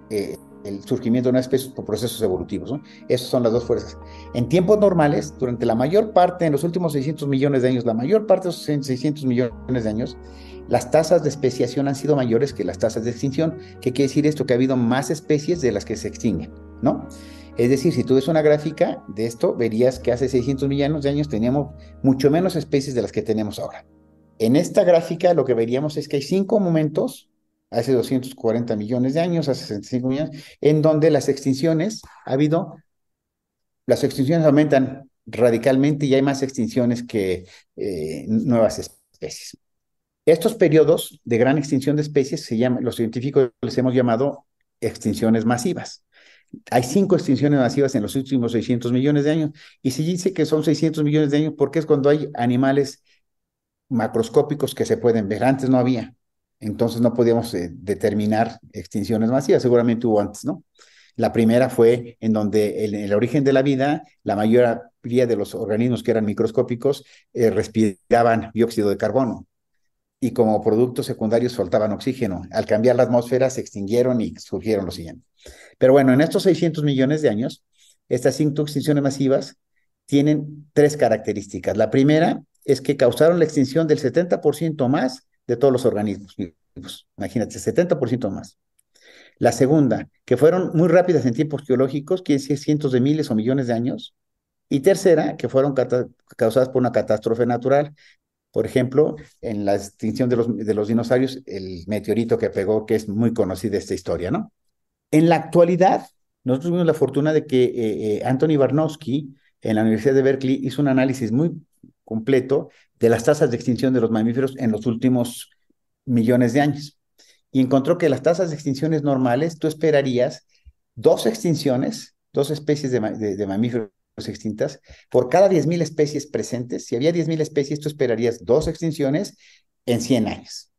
El surgimiento de una especie por procesos evolutivos, ¿no? Esas son las dos fuerzas. En tiempos normales, durante la mayor parte, en los últimos 600 millones de años, la mayor parte de esos 600 millones de años, las tasas de especiación han sido mayores que las tasas de extinción. ¿Qué quiere decir esto? Que ha habido más especies de las que se extinguen, ¿no? Es decir, si tú ves una gráfica de esto, verías que hace 600 millones de años teníamos mucho menos especies de las que tenemos ahora. En esta gráfica lo que veríamos es que hay 5 momentos, hace 240 millones de años, hace 65 millones, en donde las extinciones aumentan radicalmente y hay más extinciones que nuevas especies. Estos periodos de gran extinción de especies los científicos les hemos llamado extinciones masivas. Hay 5 extinciones masivas en los últimos 600 millones de años, y se dice que son 600 millones de años porque es cuando hay animales macroscópicos que se pueden ver. Antes no había, entonces no podíamos determinar extinciones masivas. Seguramente hubo antes, ¿no? La primera fue en donde en el origen de la vida, la mayoría de los organismos que eran microscópicos respiraban dióxido de carbono y como productos secundarios soltaban oxígeno. Al cambiar la atmósfera se extinguieron y surgieron los siguientes. Pero bueno, en estos 600 millones de años, estas 5 extinciones masivas tienen 3 características. La primera es que causaron la extinción del 70% más de todos los organismos vivos. Imagínate, 70% más. La segunda, que fueron muy rápidas en tiempos geológicos, quiere decir cientos de miles o millones de años. Y tercera, que fueron causadas por una catástrofe natural. Por ejemplo, en la extinción de los dinosaurios, el meteorito que pegó, que es muy conocida esta historia, ¿no? En la actualidad, nosotros tuvimos la fortuna de que Anthony Barnowski, en la Universidad de Berkeley, hizo un análisis muy completo de las tasas de extinción de los mamíferos en los últimos millones de años. Y encontró que las tasas de extinciones normales, tú esperarías 2 extinciones, 2 especies de mamíferos extintas, por cada 10,000 especies presentes. Si había 10,000 especies, tú esperarías 2 extinciones en 100 años.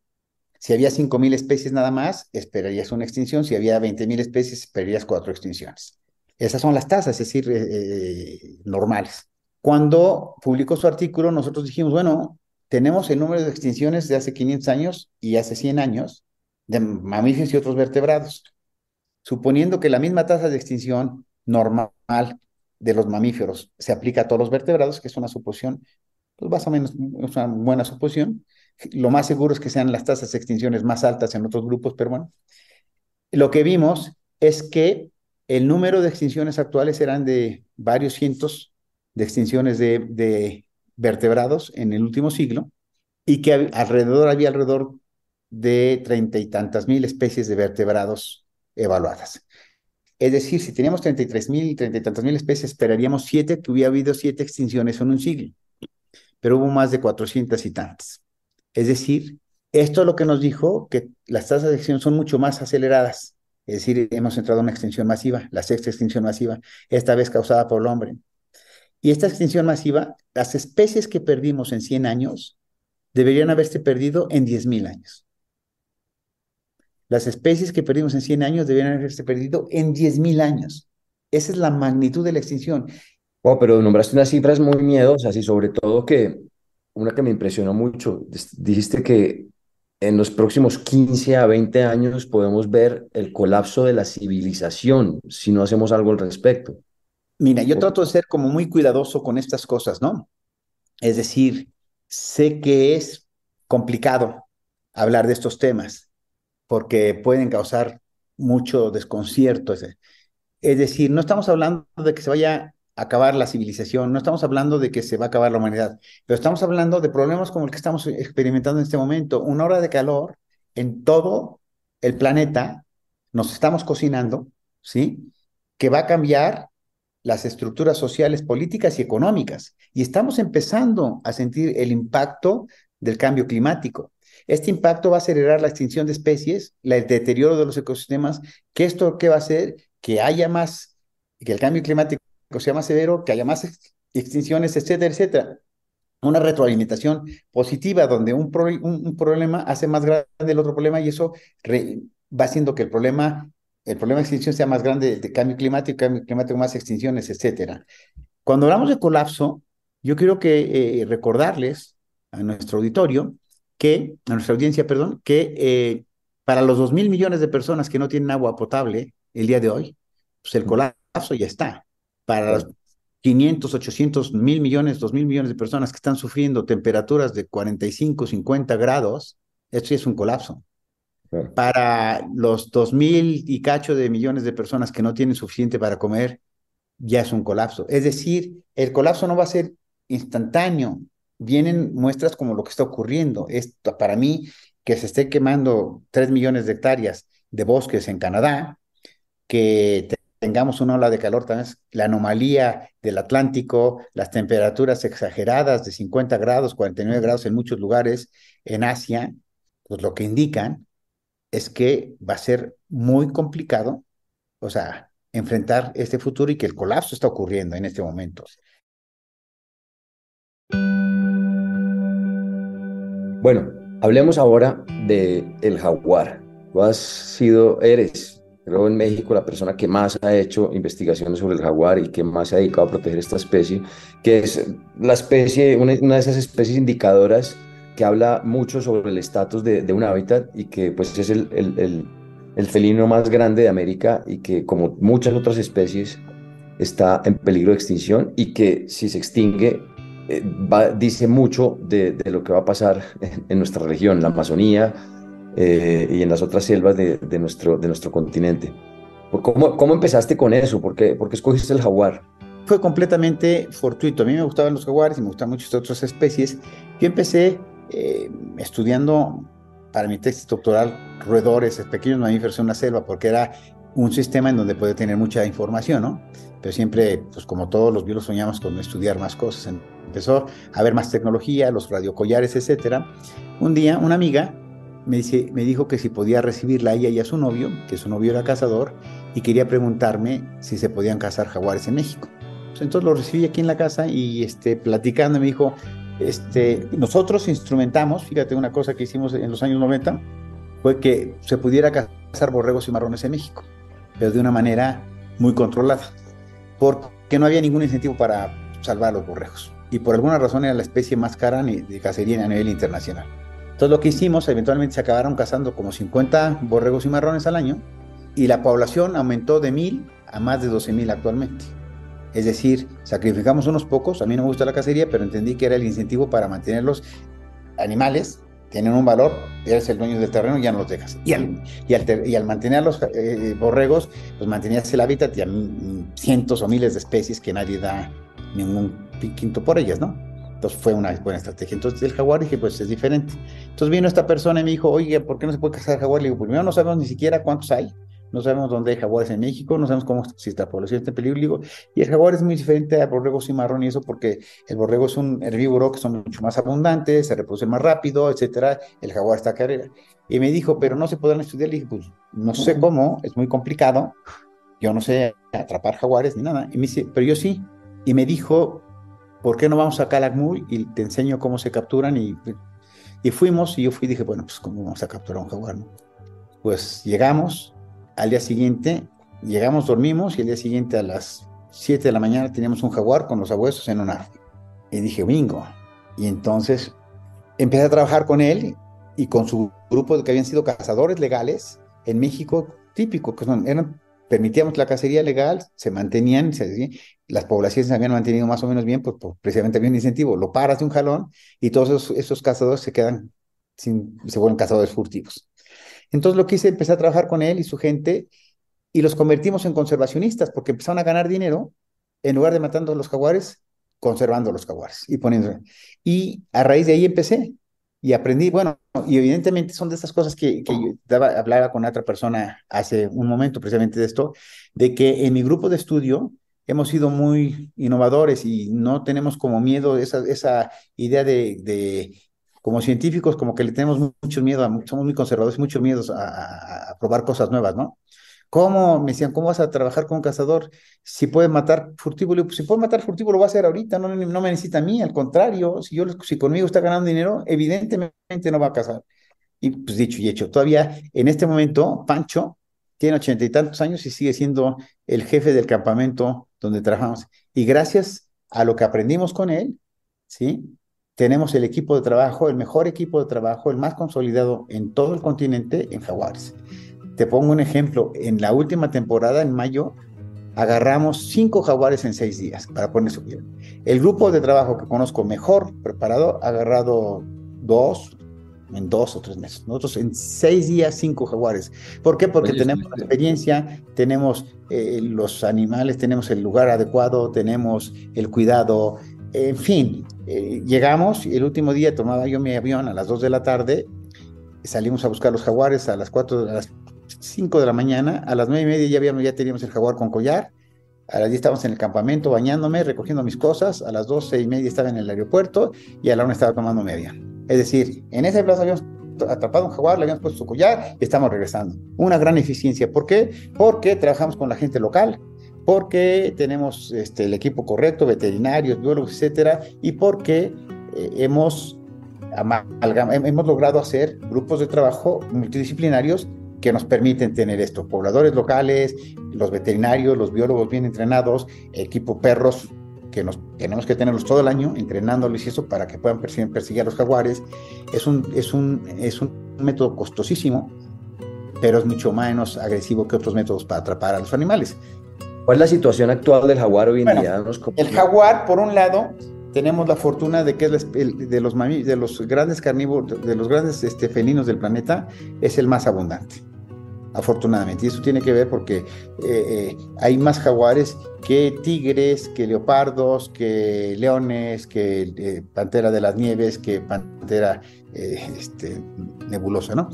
Si había 5,000 especies nada más, esperarías una extinción. Si había 20,000 especies, esperarías 4 extinciones. Esas son las tasas, es decir, normales. Cuando publicó su artículo, nosotros dijimos, bueno, tenemos el número de extinciones de hace 500 años y hace 100 años de mamíferos y otros vertebrados. Suponiendo que la misma tasa de extinción normal de los mamíferos se aplica a todos los vertebrados, que es una suposición, pues más o menos es una buena suposición, Lo más seguro es que sean las tasas de extinciones más altas en otros grupos, pero bueno. Lo que vimos es que el número de extinciones actuales eran de varios cientos de extinciones de vertebrados en el último siglo, y que había alrededor de 30 y tantas mil especies de vertebrados evaluadas. Es decir, si teníamos 33.000, 30 y tantas mil especies, esperaríamos que hubiera habido 7 extinciones en un siglo, pero hubo más de 400 y tantas. Es decir, esto es lo que nos dijo que las tasas de extinción son mucho más aceleradas. Es decir, hemos entrado en una extinción masiva, la sexta extinción masiva, esta vez causada por el hombre. Y esta extinción masiva, las especies que perdimos en 100 años, deberían haberse perdido en 10.000 años. Las especies que perdimos en 100 años deberían haberse perdido en 10.000 años. Esa es la magnitud de la extinción. Wow, pero nombraste unas cifras muy miedosas y sobre todo que una que me impresionó mucho, dijiste que en los próximos 15 a 20 años podemos ver el colapso de la civilización si no hacemos algo al respecto. Mira, yo trato de ser como muy cuidadoso con estas cosas, ¿no? Es decir, sé que es complicado hablar de estos temas porque pueden causar mucho desconcierto. Es decir, no estamos hablando de que se vaya a acabar la civilización, no estamos hablando de que se va a acabar la humanidad, pero estamos hablando de problemas como el que estamos experimentando en este momento. Una ola de calor en todo el planeta, nos estamos cocinando, ¿sí? Que va a cambiar las estructuras sociales, políticas y económicas. Y estamos empezando a sentir el impacto del cambio climático. Este impacto va a acelerar la extinción de especies, el deterioro de los ecosistemas, que esto ¿qué va a hacer? Que haya más, que el cambio climático sea más severo, que haya más extinciones, etcétera, etcétera. Una retroalimentación positiva donde un problema hace más grande el otro problema, y eso va haciendo que el problema de extinción sea más grande de cambio climático más extinciones, etcétera. Cuando hablamos de colapso, yo quiero que recordarles a nuestro auditorio, a nuestra audiencia, perdón, que para los 2.000 millones de personas que no tienen agua potable el día de hoy, pues el colapso ya está. Para los 500, 800, 1.000 millones, 2.000 millones de personas que están sufriendo temperaturas de 45, 50 grados, esto ya es un colapso. Para los 2.000 y cacho de millones de personas que no tienen suficiente para comer, ya es un colapso. Es decir, el colapso no va a ser instantáneo. Vienen muestras como lo que está ocurriendo. Esto, para mí, que se esté quemando 3 millones de hectáreas de bosques en Canadá, que tengamos una ola de calor, también la anomalía del Atlántico, las temperaturas exageradas de 50 grados, 49 grados en muchos lugares en Asia, pues lo que indican es que va a ser muy complicado, o sea, enfrentar este futuro, y que el colapso está ocurriendo en este momento. Bueno, hablemos ahora de el jaguar. Tú eres, creo, en México la persona que más ha hecho investigaciones sobre el jaguar y que más se ha dedicado a proteger esta especie, que es la especie, una de esas especies indicadoras que habla mucho sobre el estatus de un hábitat y que pues es el felino más grande de América y que como muchas otras especies está en peligro de extinción y que si se extingue dice mucho de lo que va a pasar en nuestra región, la Amazonía y en las otras selvas de nuestro continente. ¿Cómo empezaste con eso? ¿Por qué escogiste el jaguar? Fue completamente fortuito. A mí me gustaban los jaguares y me gustan muchas otras especies. Yo empecé estudiando para mi tesis doctoral roedores, pequeños mamíferos en una selva, porque era un sistema en donde puede tener mucha información, ¿no? Pero siempre, pues como todos los biólogos, soñamos con estudiar más cosas. Empezó a haber más tecnología, los radiocollares, etcétera. Un día, una amiga me dijo que si podía recibirla a ella y a su novio, que su novio era cazador, y quería preguntarme si se podían cazar jaguares en México. Pues entonces lo recibí aquí en la casa y platicando me dijo, nosotros instrumentamos, fíjate, una cosa que hicimos en los años 90, fue que se pudiera cazar borregos y marrones en México, pero de una manera muy controlada, porque no había ningún incentivo para salvar a los borregos. Y por alguna razón era la especie más cara de cacería a nivel internacional. Entonces lo que hicimos, eventualmente se acabaron cazando como 50 borregos y marrones al año, y la población aumentó de 1,000 a más de 12,000 actualmente. Es decir, sacrificamos unos pocos. A mí no me gusta la cacería, pero entendí que era el incentivo para mantener los animales tienen un valor, eres el dueño del terreno y ya no los dejas. Y al mantener a los borregos, pues mantenías el hábitat y a cientos o miles de especies que nadie da ningún quinto por ellas, ¿no? Entonces fue una buena estrategia. Entonces el jaguar dije, pues es diferente. Entonces vino esta persona y me dijo, oye, ¿por qué no se puede cazar jaguar? Le digo, primero no sabemos ni siquiera cuántos hay, no sabemos dónde hay jaguares en México, no sabemos cómo, si esta población está en peligro. Le digo, y el jaguar es muy diferente al borrego cimarrón y eso porque el borrego es un herbívoro que son mucho más abundantes, se reproduce más rápido, etcétera. El jaguar está a carrera. Y me dijo, pero no se podrán estudiar. Le dije, pues no sé cómo, es muy complicado. Yo no sé atrapar jaguares ni nada. Y me dice, pero yo sí. Y me dijo, ¿por qué no vamos a Calakmul y te enseño cómo se capturan? Y fuimos, y yo fui y dije, bueno, pues ¿cómo vamos a capturar un jaguar, no? Pues llegamos, al día siguiente, dormimos, y al día siguiente a las 7 de la mañana teníamos un jaguar con los huesos en un árbol. Y dije, bingo. Y entonces empecé a trabajar con él y con su grupo de que habían sido cazadores legales en México, típico, que permitíamos la cacería legal, se mantenían, las poblaciones se habían mantenido más o menos bien, pues precisamente había un incentivo, lo paras de un jalón y todos esos cazadores se quedan se vuelven cazadores furtivos. Entonces lo que hice, empecé a trabajar con él y su gente y los convertimos en conservacionistas porque empezaron a ganar dinero en lugar de matando a los jaguares, conservando los jaguares y poniendo. Y a raíz de ahí empecé y aprendí, bueno, y evidentemente son de estas cosas que yo hablaba con otra persona hace un momento precisamente de esto, de que en mi grupo de estudio hemos sido muy innovadores y no tenemos como miedo esa idea como científicos, como que le tenemos mucho miedo, somos muy conservadores, muchos miedos a probar cosas nuevas, ¿no? ¿Cómo? Me decían, ¿cómo vas a trabajar con un cazador si puede matar furtivo? Le digo, pues, si puede matar furtivo, lo va a hacer ahorita, no me necesita a mí, al contrario, si conmigo está ganando dinero, evidentemente no va a cazar. Y pues dicho y hecho, todavía en este momento, Pancho tiene 80 y tantos años y sigue siendo el jefe del campamento donde trabajamos. Y gracias a lo que aprendimos con él, ¿sí? Tenemos el equipo de trabajo, el mejor equipo de trabajo, el más consolidado en todo el continente en jaguares. Te pongo un ejemplo, en la última temporada, en mayo, agarramos 5 jaguares en 6 días, para poner su pie. El grupo de trabajo que conozco mejor preparado ha agarrado 2 en 2 o 3 meses. Nosotros en 6 días, 5 jaguares. ¿Por qué? Porque tenemos la experiencia, tenemos los animales, tenemos el lugar adecuado, tenemos el cuidado, en fin. Llegamos y el último día tomaba yo mi avión a las 2 de la tarde, salimos a buscar los jaguares a las 5 de la mañana, a las 9:30 ya teníamos el jaguar con collar, a las 10 estábamos en el campamento bañándome, recogiendo mis cosas, a las 12:30 estaba en el aeropuerto y a la 1 estaba tomando mi avión. Es decir, en ese plazo habíamos atrapado un jaguar, le habíamos puesto su collar y estamos regresando. Una gran eficiencia. ¿Por qué? Porque trabajamos con la gente local, porque tenemos el equipo correcto, veterinarios, biólogos, etcétera, y porque hemos logrado hacer grupos de trabajo multidisciplinarios que nos permiten tener esto, pobladores locales, los veterinarios, los biólogos bien entrenados, equipo perros, que tenemos que tenerlos todo el año, entrenándoles y eso para que puedan perseguir a los jaguares. Es un método costosísimo, pero es mucho menos agresivo que otros métodos para atrapar a los animales. ¿Cuál es la situación actual del jaguar hoy en día? El jaguar, por un lado, tenemos la fortuna de que de los grandes carnívoros, de los grandes felinos del planeta, es el más abundante, afortunadamente. Y eso tiene que ver porque hay más jaguares que tigres, que leopardos, que leones, que pantera de las nieves, que pantera nebulosa, ¿no?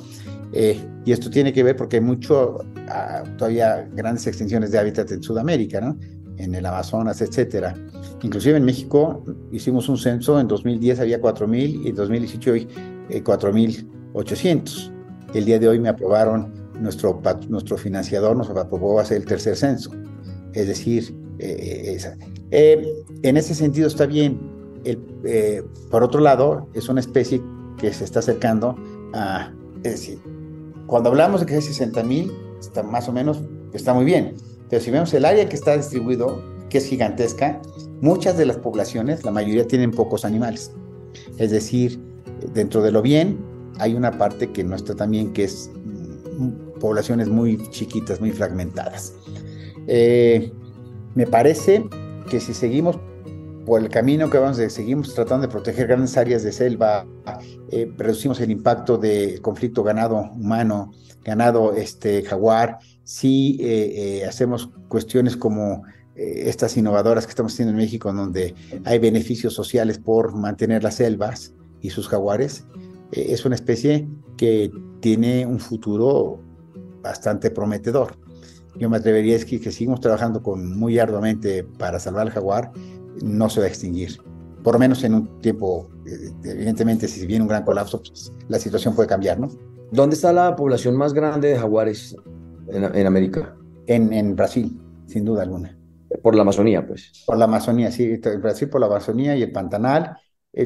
Y esto tiene que ver porque hay todavía grandes extensiones de hábitat en Sudamérica, ¿no? En el Amazonas, etcétera. Inclusive en México hicimos un censo, en 2010 había 4,000 y en 2018 hay 4,800. El día de hoy me aprobaron, nuestro financiador nos aprobó hacer el tercer censo. Es decir, en ese sentido está bien. Por otro lado, es una especie que se está acercando a... Es decir, cuando hablamos de que hay 60,000, está más o menos, está muy bien. Pero si vemos el área que está distribuido, que es gigantesca, muchas de las poblaciones, la mayoría tienen pocos animales. Es decir, dentro de lo bien, hay una parte que no está tan bien, que es poblaciones muy chiquitas, muy fragmentadas. Me parece que si seguimos por el camino que vamos, seguimos tratando de proteger grandes áreas de selva, reducimos el impacto de conflicto ganado humano, ganado jaguar, sí hacemos cuestiones como estas innovadoras que estamos haciendo en México, donde hay beneficios sociales por mantener las selvas y sus jaguares. Es una especie que tiene un futuro bastante prometedor. Yo me atrevería a decir que seguimos trabajando muy arduamente para salvar al jaguar, no se va a extinguir. Por lo menos en un tiempo, evidentemente, si viene un gran colapso, pues, la situación puede cambiar, ¿no? ¿Dónde está la población más grande de jaguares en América? En Brasil, sin duda alguna. Por la Amazonía, pues. Por la Amazonía, sí, Brasil por la Amazonía y el Pantanal.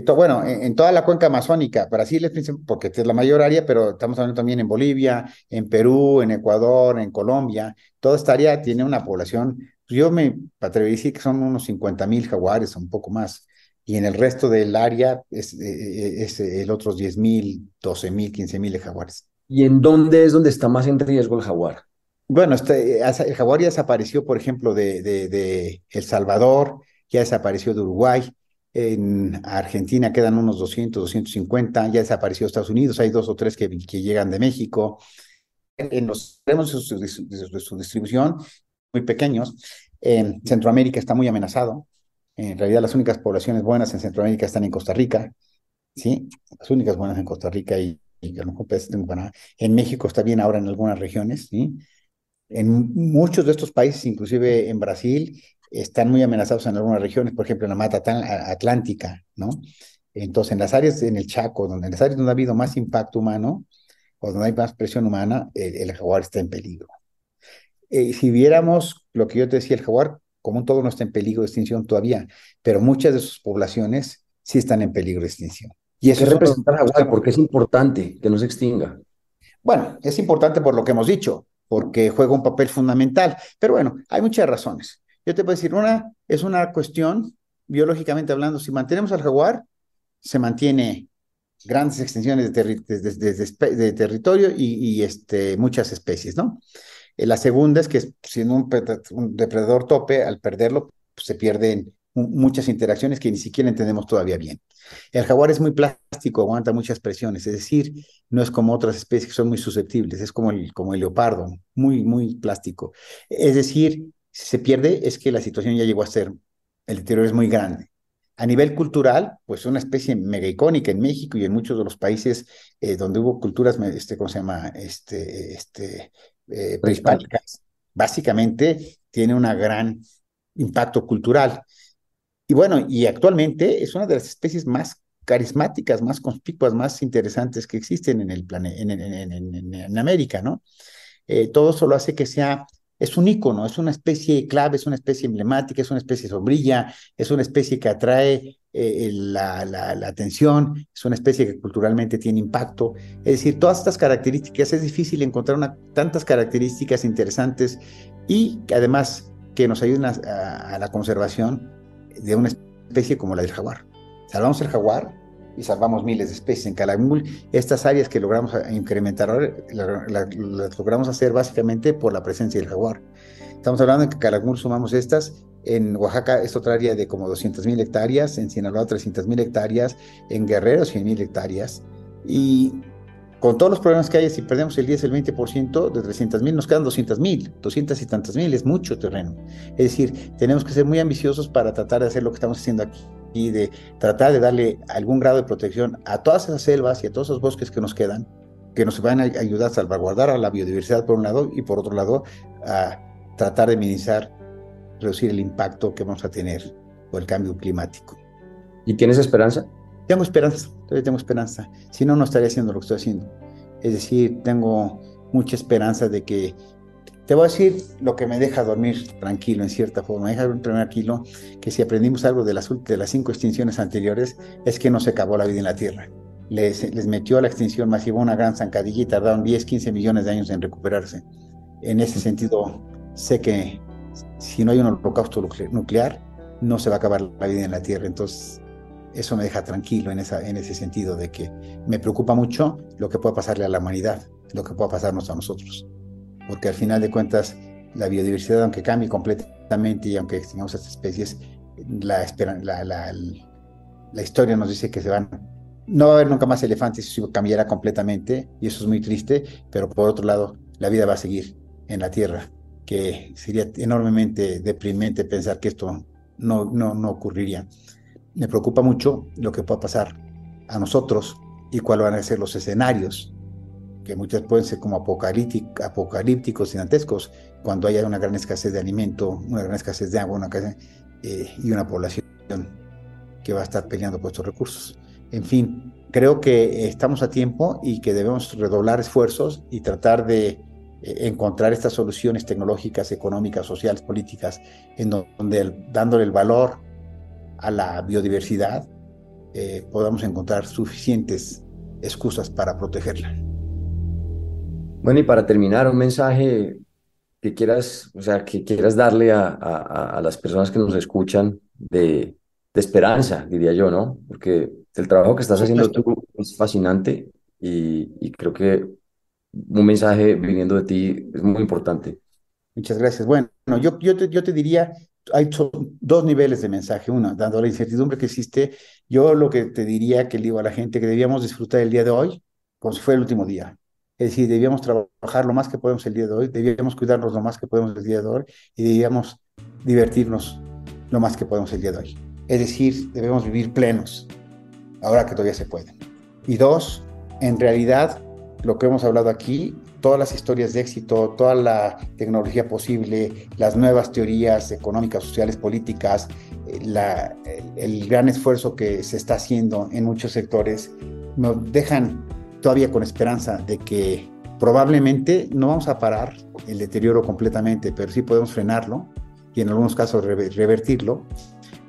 Bueno, en toda la cuenca amazónica, Brasil es principal porque es la mayor área, pero estamos hablando también en Bolivia, en Perú, en Ecuador, en Colombia. Toda esta área tiene una población, yo me atrevería a decir que son unos 50,000 jaguares, un poco más. Y en el resto del área es el otros 10,000, 12,000, 15,000 de jaguares. ¿Y en dónde es donde está más en riesgo el jaguar? Bueno, el jaguar ya desapareció, por ejemplo, de El Salvador, ya desapareció de Uruguay, en Argentina quedan unos 200, 250, ya desapareció Estados Unidos, hay 2 o 3 que llegan de México. En los extremos de su distribución, muy pequeños. En Centroamérica está muy amenazado. En realidad, las únicas poblaciones buenas en Centroamérica están en Costa Rica, ¿sí? Las únicas buenas en Costa Rica y a lo mejor en Panamá. En México está bien ahora en algunas regiones, ¿sí? En muchos de estos países, inclusive en Brasil, están muy amenazados en algunas regiones, por ejemplo, en la mata atlántica, ¿no? Entonces, en las áreas, en el Chaco, en las áreas donde ha habido más impacto humano, o donde hay más presión humana, el jaguar está en peligro. Si viéramos lo que yo te decía, el jaguar, como un todo, no está en peligro de extinción todavía, pero muchas de sus poblaciones sí están en peligro de extinción. Y eso ¿Qué es uno de representa el los jaguar? temas. ¿Por qué es importante que no se extinga? Bueno, es importante por lo que hemos dicho, porque juega un papel fundamental, pero bueno, hay muchas razones. Yo te puedo decir, una es una cuestión, biológicamente hablando, si mantenemos al jaguar, se mantiene grandes extensiones de territorio y muchas especies, ¿no? La segunda es que siendo un depredador tope, al perderlo, pues, se pierden muchas interacciones que ni siquiera entendemos todavía bien. El jaguar es muy plástico, aguanta muchas presiones, es decir, no es como otras especies que son muy susceptibles, es como el leopardo, muy, muy plástico. Es decir, si se pierde es que la situación ya llegó a ser, el deterioro es muy grande. A nivel cultural, pues una especie mega icónica en México y en muchos de los países donde hubo culturas, ¿cómo se llama? Prehispánico. Prehispánicas, básicamente tiene un gran impacto cultural. Y bueno, y actualmente es una de las especies más carismáticas, más conspicuas, más interesantes que existen en el planeta, en América, ¿no? Todo eso lo hace que es un ícono, es una especie clave, es una especie emblemática, es una especie sombrilla, es una especie que atrae la atención, es una especie que culturalmente tiene impacto. Es decir, todas estas características, es difícil encontrar tantas características interesantes y que además que nos ayuden a la conservación de una especie como la del jaguar. Salvamos el jaguar y salvamos miles de especies. En Calakmul, estas áreas que logramos incrementar ahora, las logramos hacer básicamente por la presencia del jaguar. Estamos hablando de que en Calakmul sumamos estas, en Oaxaca es otra área de como 200,000 hectáreas, en Sinaloa 300,000 hectáreas, en Guerrero 100,000 hectáreas, y con todos los problemas que hay, si perdemos el 10, el 20% de 300,000, nos quedan 200,000, 200 y tantas mil, es mucho terreno. Es decir, tenemos que ser muy ambiciosos para tratar de hacer lo que estamos haciendo aquí y de tratar de darle algún grado de protección a todas esas selvas y a todos esos bosques que nos quedan, que nos van a ayudar a salvaguardar a la biodiversidad por un lado y por otro lado a tratar de minimizar, reducir el impacto que vamos a tener por el cambio climático. ¿Y tienes esperanza? Tengo esperanza, todavía tengo esperanza. Si no, no estaría haciendo lo que estoy haciendo. Es decir, tengo mucha esperanza de que, te voy a decir lo que me deja dormir tranquilo en cierta forma, me deja dormir tranquilo, que si aprendimos algo de las 5 extinciones anteriores, es que no se acabó la vida en la Tierra. Les metió a la extinción masiva una gran zancadilla y tardaron 10, 15 millones de años en recuperarse. En ese sentido, sé que si no hay un holocausto nuclear, no se va a acabar la vida en la Tierra. Entonces, eso me deja tranquilo en ese sentido de que me preocupa mucho lo que pueda pasarle a la humanidad, lo que pueda pasarnos a nosotros. Porque al final de cuentas, la biodiversidad, aunque cambie completamente y aunque extingamos estas especies, la historia nos dice que no va a haber nunca más elefantes, eso cambiará completamente y eso es muy triste, pero por otro lado, la vida va a seguir en la Tierra, que sería enormemente deprimente pensar que esto no ocurriría. Me preocupa mucho lo que pueda pasar a nosotros y cuáles van a ser los escenarios, que muchas pueden ser como apocalípticos y dantescos, cuando haya una gran escasez de alimento, una gran escasez de agua, y una población que va a estar peleando por estos recursos. En fin, creo que estamos a tiempo y que debemos redoblar esfuerzos y tratar de encontrar estas soluciones tecnológicas, económicas, sociales, políticas, en donde dándole el valor a la biodiversidad, podamos encontrar suficientes excusas para protegerla. Bueno, y para terminar, un mensaje que quieras, o sea, que quieras darle a las personas que nos escuchan de esperanza, diría yo, ¿no? Porque el trabajo que Por estás haciendo supuesto. tú es fascinante y creo que un mensaje viniendo de ti es muy importante. Muchas gracias. Bueno, yo te diría, son dos niveles de mensaje. Uno, dando la incertidumbre que existe, yo lo que te diría, que le digo a la gente, que debíamos disfrutar el día de hoy como si fuera el último día. Es decir, debíamos trabajar lo más que podemos el día de hoy, debíamos cuidarnos lo más que podemos el día de hoy y debíamos divertirnos lo más que podemos el día de hoy. Es decir, debemos vivir plenos, ahora que todavía se puede. Y dos, en realidad, lo que hemos hablado aquí, todas las historias de éxito, toda la tecnología posible, las nuevas teorías económicas, sociales, políticas, el gran esfuerzo que se está haciendo en muchos sectores, nos dejan todavía con esperanza de que probablemente no vamos a parar el deterioro completamente, pero sí podemos frenarlo y en algunos casos revertirlo,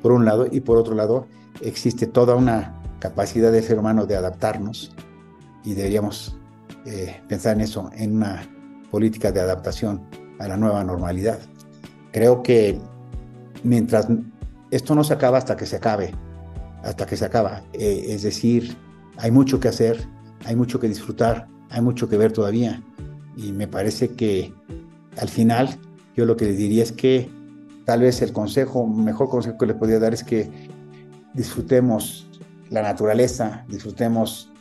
por un lado, y por otro lado, existe toda una capacidad del ser humano de adaptarnos y deberíamos pensar en eso, en una política de adaptación a la nueva normalidad. Creo que mientras esto no se acaba hasta que se acabe, es decir, hay mucho que hacer, hay mucho que disfrutar, hay mucho que ver todavía y me parece que al final yo lo que les diría es que tal vez mejor consejo que les podría dar es que disfrutemos la naturaleza, disfrutemos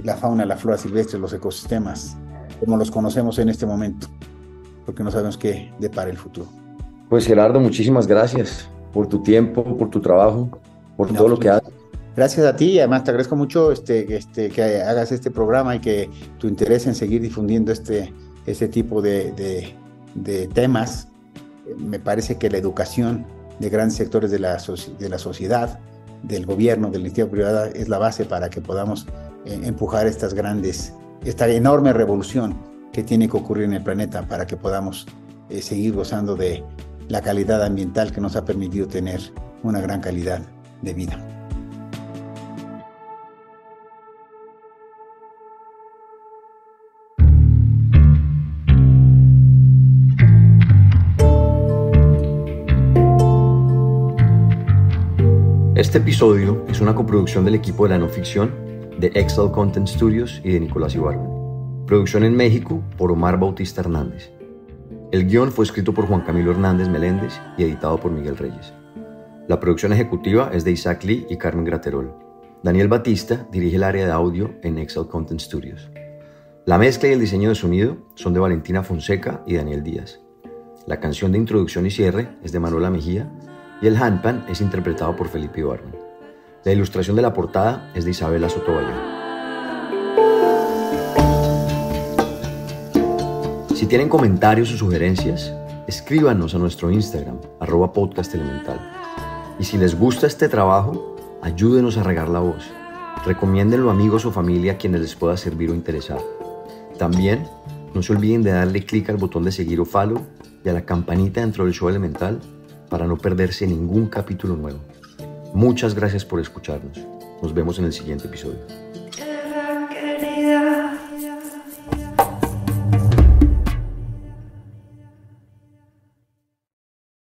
la fauna, la flora silvestre, los ecosistemas, como los conocemos en este momento, porque no sabemos qué depara el futuro. Pues Gerardo, muchísimas gracias por tu tiempo, por tu trabajo, por No, todo lo que haces. gracias a ti, además te agradezco mucho que hagas este programa y que tu interés en seguir difundiendo este tipo de temas. Me parece que la educación de grandes sectores de la sociedad, del gobierno, de la iniciativa privada, es la base para que podamos empujar esta enorme revolución que tiene que ocurrir en el planeta para que podamos seguir gozando de la calidad ambiental que nos ha permitido tener una gran calidad de vida. Este episodio es una coproducción del equipo de la no ficción de Excel Content Studios y de Nicolás Ibargüen. Producción en México por Omar Bautista Hernández. El guión fue escrito por Juan Camilo Hernández Meléndez y editado por Miguel Reyes. La producción ejecutiva es de Isaac Lee y Carmen Graterol. Daniel Batista dirige el área de audio en Excel Content Studios. La mezcla y el diseño de sonido son de Valentina Fonseca y Daniel Díaz. La canción de introducción y cierre es de Manuela Mejía y el handpan es interpretado por Felipe Ibargüen. La ilustración de la portada es de Isabela Sotomayor. Si tienen comentarios o sugerencias, escríbanos a nuestro Instagram, @podcastelemental. Y si les gusta este trabajo, ayúdenos a regar la voz. Recomiéndenlo a amigos o familia a quienes les pueda servir o interesar. También, no se olviden de darle clic al botón de seguir o follow y a la campanita dentro del show Elemental para no perderse ningún capítulo nuevo. Muchas gracias por escucharnos. Nos vemos en el siguiente episodio.